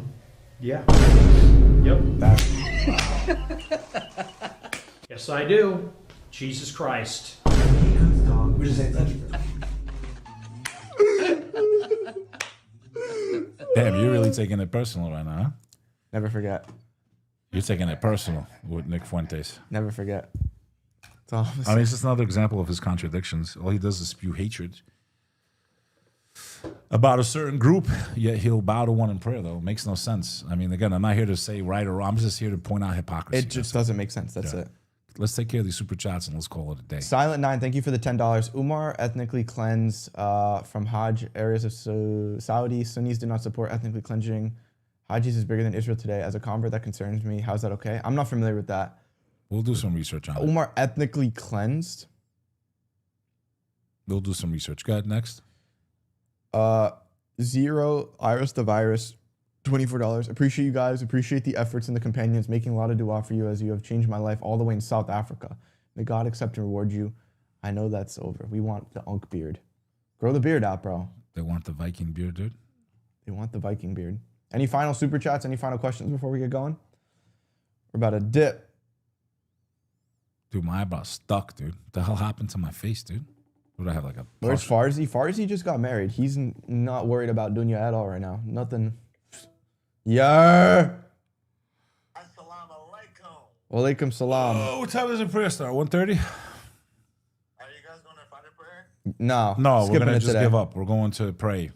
Yeah. Yep. Yes, I do. Jesus Christ. We just say Damn, you're really taking it personal right now, huh? Never forget. You're taking it personal with Nick Fuentes. Never forget. That's all I'm I saying. mean, it's just another example of his contradictions. All he does is spew hatred about a certain group, yet he'll bow to one in prayer, though. It makes no sense. I mean, again, I'm not here to say right or wrong. I'm just here to point out hypocrisy. It just doesn't make sense. That's it. Let's take care of these super chats and let's call it a day. Silent9, thank you for the $10. Umar, ethnically cleansed from Hajj areas of Saudi. Sunnis do not support ethnically cleansing. Hajjis is bigger than Israel today. As a convert, that concerns me. How's that okay? I'm not familiar with that. We'll do some research on it. Umar, ethnically cleansed? We'll do some research. Go ahead, next. Zero, Iris the Virus, $24. Appreciate you guys. Appreciate the efforts and the companions. Making a lot of dua for you as you have changed my life all the way in South Africa. May God accept and reward you. I know that's over. We want the Unk beard. Grow the beard out, bro. They want the Viking beard, dude. They want the Viking beard. Any final super chats? Any final questions before we get going? We're about to dip. Dude, my eyebrow's stuck, dude. What the hell happened to my face, dude? What do I have, like a... Where's Farzi? Farzi just got married. He's not worried about dunya at all right now. Nothing. Yeah. Assalamu alaikum. Walaikum salam. Oh, what time does the prayer start? 1:30? Are you guys going to Friday prayer? No. No, we're skipping going to it just today. give up. We're going to pray.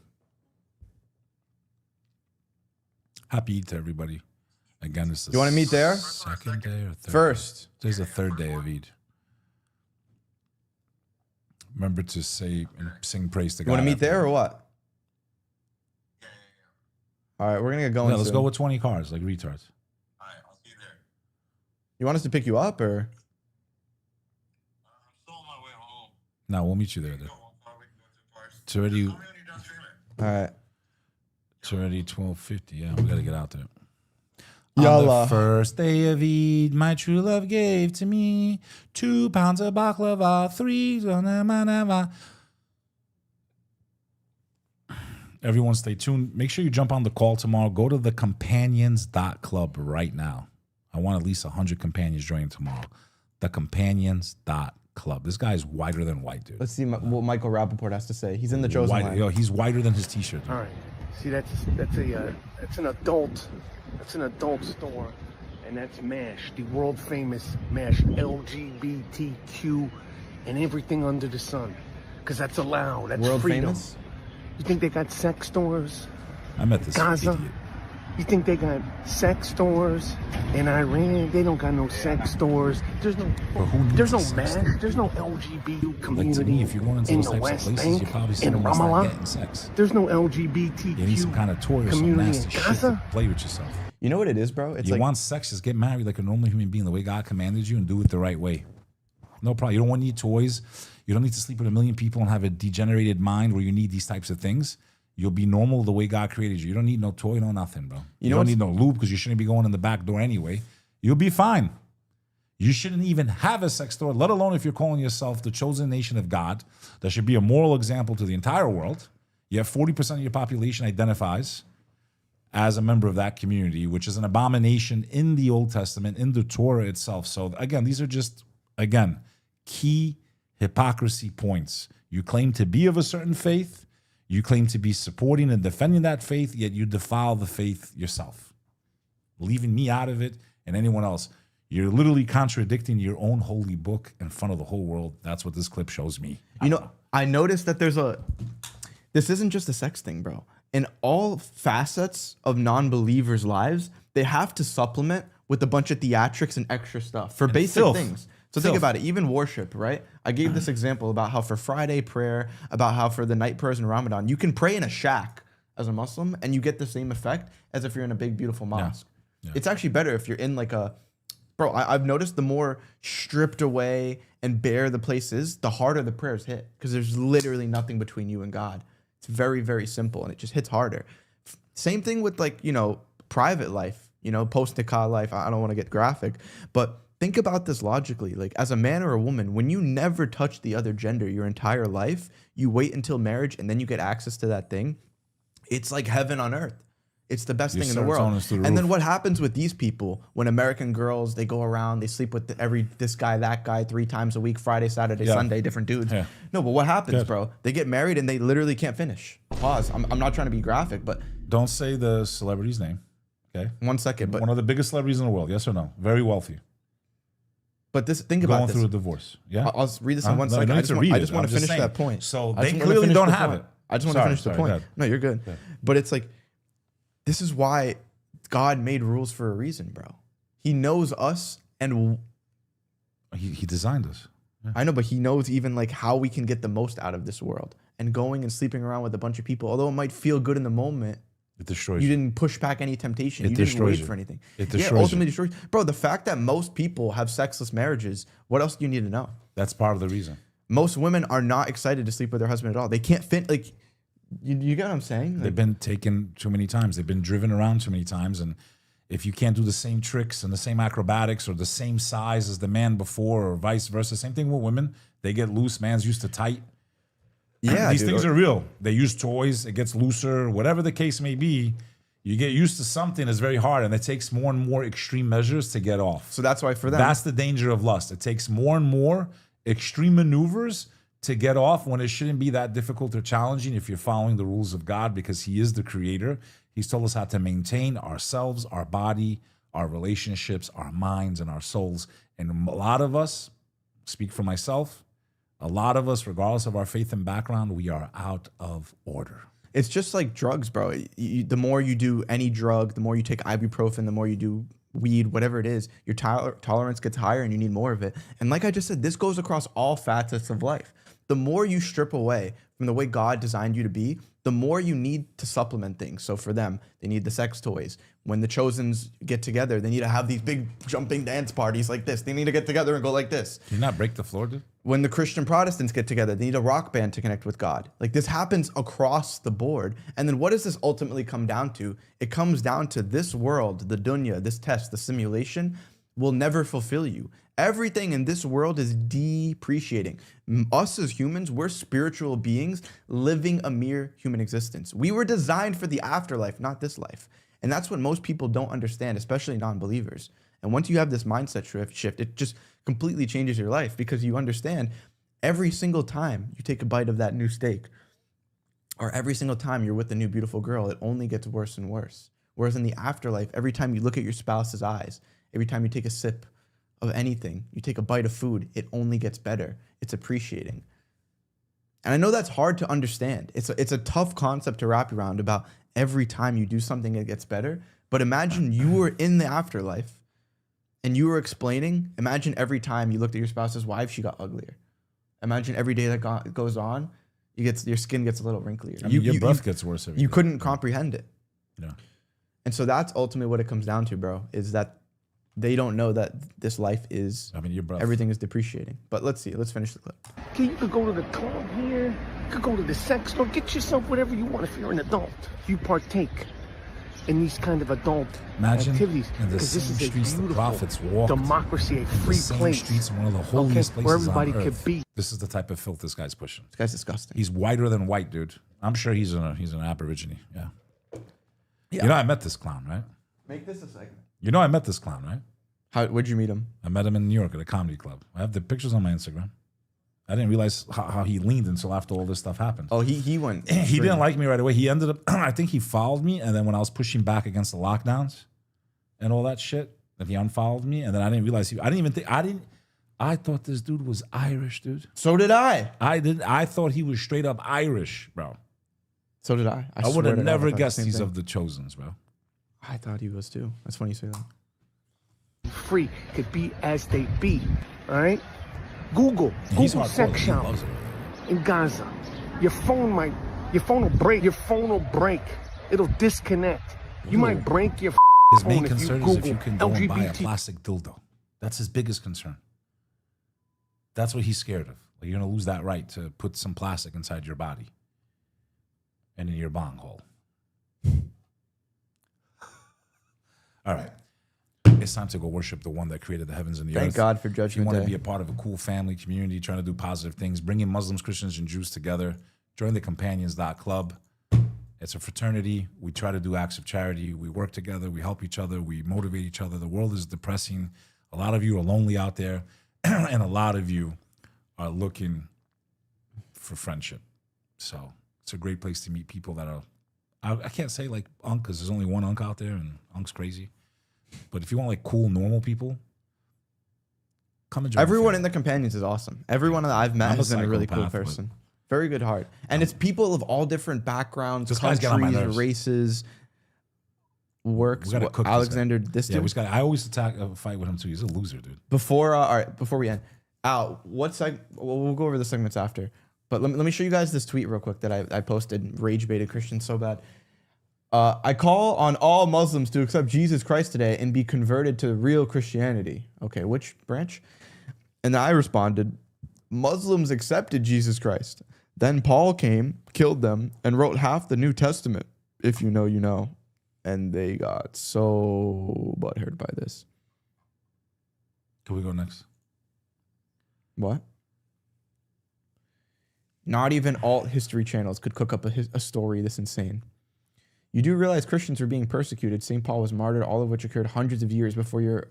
Happy Eid to everybody. Again, it's the You want to meet there? second day or third? First. Today's the third day of Eid. Remember to say and sing praise to God. You want to meet there or what? All right, we're going to get going Yeah, let's soon. go with 20 cars, like retards. You want us to pick you up or? No, we'll meet you there. It's already... All right. It's already 12:50. Yeah, we got to get out there. Yalla. On the first day of Eid, my true love gave to me 2 pounds of baklava, 3 manava. Everyone stay tuned. Make sure you jump on the call tomorrow. Go to thecompanions.club right now. I want at least 100 companions joining tomorrow. Thecompanions.club. This guy is whiter than white, dude. Let's see what Michael Rappaport has to say. He's in the chosen White, line. yo, he's whiter than his t-shirt. Dude. All right. See, that's an adult. That's an adult store, and that's MASH, the world famous MASH, LGBTQ, and everything under the sun, because that's allowed. That's World freedom. famous? You think they got sex stores? I met this Gaza. idiot. You think they got sex stores in Iran? They don't got no sex stores. There's no MASH. There's no LGBT community Like to me, if you're going into in those the types of West places, Bank, you're probably in seeing them not getting Ramallah. sex. There's no LGBTQ You need some kind of toy or some community nasty in shit Gaza. to play with yourself. You know what it is, bro? It's You like want sex, just get married like a normal human being, the way God commanded you, and do it the right way. No problem. You don't want to need toys. You don't need to sleep with 1 million people and have a degenerated mind where you need these types of things. You'll be normal the way God created you. You don't need no toy, no nothing, bro. You don't need no lube because you shouldn't be going in the back door anyway. You'll be fine. You shouldn't even have a sex store, let alone if you're calling yourself the chosen nation of God. That should be a moral example to the entire world. Yet 40% of your population identifies as a member of that community, which is an abomination in the Old Testament, in the Torah itself. So again, these are just, again, key hypocrisy points. You claim to be of a certain faith, you claim to be supporting and defending that faith, yet you defile the faith yourself, leaving me out of it and anyone else. You're literally contradicting your own holy book in front of the whole world. That's what this clip shows me. You know, I noticed that this isn't just a sex thing, bro. In all facets of non-believers' lives, they have to supplement with a bunch of theatrics and extra stuff for basic things. So think about it, even worship, right? I gave this example about how for Friday prayer, about how for the night prayers in Ramadan, you can pray in a shack as a Muslim and you get the same effect as if you're in a big, beautiful mosque. Yeah. It's actually better if you're in like a, bro, I've noticed the more stripped away and bare the place is, the harder the prayers hit because there's literally nothing between you and God. It's very, very simple and it just hits harder. Same thing with like, you know, private life, you know, post-nikah life. I don't want to get graphic, but think about this logically. Like as a man or a woman, when you never touch the other gender your entire life, you wait until marriage and then you get access to that thing. It's like heaven on earth. It's the best thing in the world. And then what happens with these people when American girls, they go around, they sleep with this guy, that guy 3 times a week, Friday, Saturday, Sunday, different dudes. Yeah. No, but what happens, bro? They get married and they literally can't finish. Pause. I'm not trying to be graphic, but. Don't say the celebrity's name, okay? 1 second. But one of the biggest celebrities in the world, yes or no? Very wealthy. But think about this. Going through a divorce, yeah? I'll read this in 1 second. I just want to finish that point. So they clearly don't have it. I just want to finish the point. No, you're good. But it's like, this is why God made rules for a reason, bro. He knows us and he designed us. Yeah. I know, but he knows even like how we can get the most out of this world. And going and sleeping around with a bunch of people, although it might feel good in the moment, it destroys you. You didn't push back any temptation. You didn't wait for anything. It destroys ultimately destroys. Bro, the fact that most people have sexless marriages, what else do you need to know? That's part of the reason. Most women are not excited to sleep with their husband at all. They can't fit, like, you get what I'm saying? They've been taken too many times. They've been driven around too many times. And if you can't do the same tricks and the same acrobatics or the same size as the man before or vice versa, same thing with women. They get loose. Man's used to tight. Yeah, these things are real. They use toys. It gets looser. Whatever the case may be, you get used to something. It's very hard. And it takes more and more extreme measures to get off. So that's why for them. That's the danger of lust. It takes more and more extreme maneuvers to get off when it shouldn't be that difficult or challenging if you're following the rules of God, because he is the creator. He's told us how to maintain ourselves, our body, our relationships, our minds, and our souls. And a lot of us, speak for myself, a lot of us, regardless of our faith and background, we are out of order. It's just like drugs, bro. The more you do any drug, the more you take ibuprofen, the more you do weed, whatever it is, your tolerance gets higher and you need more of it. And like I just said, this goes across all facets of life. The more you strip away from the way God designed you to be, the more you need to supplement things. So for them, they need the sex toys. When the Chosen's get together, they need to have these big jumping dance parties like this. They need to get together and go like this. Can you not break the floor, dude? When the Christian Protestants get together, they need a rock band to connect with God. Like this happens across the board. And then what does this ultimately come down to? It comes down to this world, the dunya, this test, the simulation will never fulfill you. Everything in this world is depreciating. Us as humans, we're spiritual beings living a mere human existence. We were designed for the afterlife, not this life. And that's what most people don't understand, especially non-believers. And once you have this mindset shift, it just completely changes your life because you understand every single time you take a bite of that new steak or every single time you're with a new beautiful girl, it only gets worse and worse. Whereas in the afterlife, every time you look at your spouse's eyes, every time you take a sip of anything, you take a bite of food, it only gets better. It's appreciating. And I know that's hard to understand. It's a tough concept to wrap around about every time you do something, it gets better. But imagine you were in the afterlife and you were explaining, imagine every time you looked at your spouse's wife, she got uglier. Imagine every day that goes on, your skin gets a little wrinklier. I mean, your breath gets worse every You day. couldn't comprehend it. Yeah. And so that's ultimately what it comes down to, bro, is that they don't know that this life is, everything is depreciating. But let's see, let's finish the clip. Okay, you could go to the club here, you could go to the sex store, get yourself whatever you want if you're an adult. You partake in these kind of adult activities. In the because this same is a streets the beautiful prophets walked, democracy, a free the same place. streets, one of the holiest places where everybody on could earth. be. This is the type of filth this guy's pushing. This guy's disgusting. He's whiter than white, dude. I'm sure he's an Aborigine. Yeah. You know I met this clown, right? Make this a segment. You know I met this clown, right? Where'd you meet him? I met him in New York at a comedy club. I have the pictures on my Instagram. I didn't realize how he leaned until after all this stuff happened. Oh, he went. He didn't like me right away. He ended up, I think he followed me, and then when I was pushing back against the lockdowns and all that shit, that he unfollowed me, and then I didn't realize I thought this dude was Irish, dude. So did I. I thought he was straight up Irish, bro. So did I. I would have never guessed he's of the Chosen's, bro. I thought he was too. That's funny you say that. Free could be as they be. All right. Google sex shop in Gaza. Your phone will break. Your phone will break. It'll disconnect. You might break your His main phone concern if you is Google if you can go and buy a LGBT. plastic dildo. That's his biggest concern. That's what he's scared of. Like you're gonna lose that right to put some plastic inside your body and in your bong hole. All right. It's time to go worship the one that created the heavens and the earth. Thank God for If you Judgment want to Day. be a part of a cool family community, trying to do positive things, bringing Muslims, Christians, and Jews together, join the Companions.club. It's a fraternity. We try to do acts of charity. We work together. We help each other. We motivate each other. The world is depressing. A lot of you are lonely out there, and a lot of you are looking for friendship. So it's a great place to meet people that are, I can't say like Unk, because there's only one Unk out there, and Unk's crazy. But if you want like cool, normal people, come and join. Everyone in the Companions is awesome. Everyone that I've met I'm a has been a really cool psychopath, but- person. Very good heart. And it's people of all different backgrounds, This guy's getting on my countries, nerves. races, works. We gotta cook this guy. Alexander, this Yeah, dude. we just got. I always fight with him too. He's a loser, dude. Before, all right, before we end, Al, we'll go over the segments after. But let me show you guys this tweet real quick that I posted. Rage baited Christians so bad. I call on all Muslims to accept Jesus Christ today and be converted to real Christianity. Okay, which branch? And I responded, Muslims accepted Jesus Christ. Then Paul came, killed them, and wrote half the New Testament. If you know, you know. And they got so butthurt by this. Can we go next? What? Not even alt history channels could cook up a story this insane. You do realize Christians were being persecuted. St. Paul was martyred, all of which occurred hundreds of years before your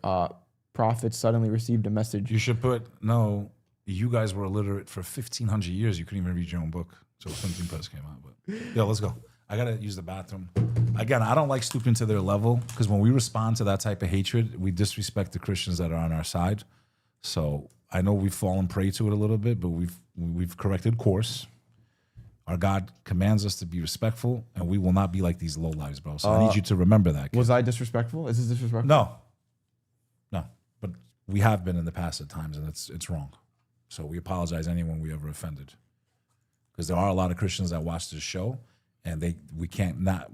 prophets suddenly received a message. You should put, no, you guys were illiterate for 1,500 years. You couldn't even read your own book. So printing press came out. But yeah, let's go. I got to use the bathroom. Again, I don't like stooping to their level because when we respond to that type of hatred, we disrespect the Christians that are on our side. So I know we've fallen prey to it a little bit, but we've corrected course. Our God commands us to be respectful, and we will not be like these lowlives, bro. So I need you to remember that. Kid. Was I disrespectful? Is this disrespectful? No. But we have been in the past at times, and it's wrong. So we apologize to anyone we ever offended, because there are a lot of Christians that watch this show, and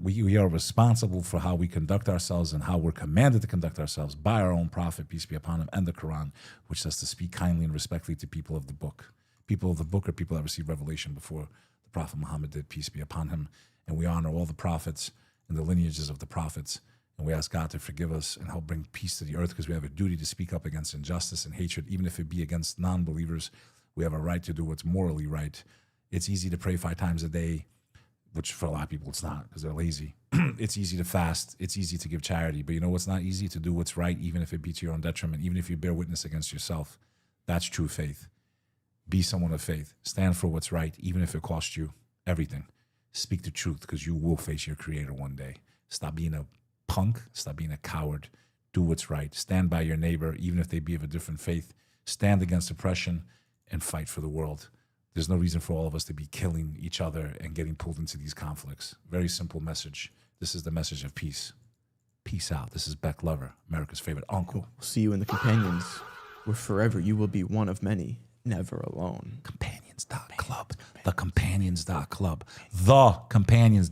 we are responsible for how we conduct ourselves and how we're commanded to conduct ourselves by our own prophet, peace be upon him, and the Quran, which says to speak kindly and respectfully to people of the book. People of the book are people that received revelation before the Prophet Muhammad did, peace be upon him. And we honor all the prophets and the lineages of the prophets. And we ask God to forgive us and help bring peace to the earth, because we have a duty to speak up against injustice and hatred, even if it be against non-believers. We have a right to do what's morally right. It's easy to pray 5 times a day, which for a lot of people it's not because they're lazy. It's easy to fast. It's easy to give charity. But you know what's not easy? To do what's right, even if it be to your own detriment, even if you bear witness against yourself. That's true faith. Be someone of faith. Stand for what's right, even if it costs you everything. Speak the truth, because you will face your Creator one day. Stop being a punk. Stop being a coward. Do what's right. Stand by your neighbor, even if they be of a different faith. Stand against oppression and fight for the world. There's no reason for all of us to be killing each other and getting pulled into these conflicts. Very simple message. This is the message of peace. Peace out. This is Beck Lover, America's favorite uncle. See you in the Companions, where forever you will be one of many, never alone. Companions.club. The Companions.club. The Companions.club.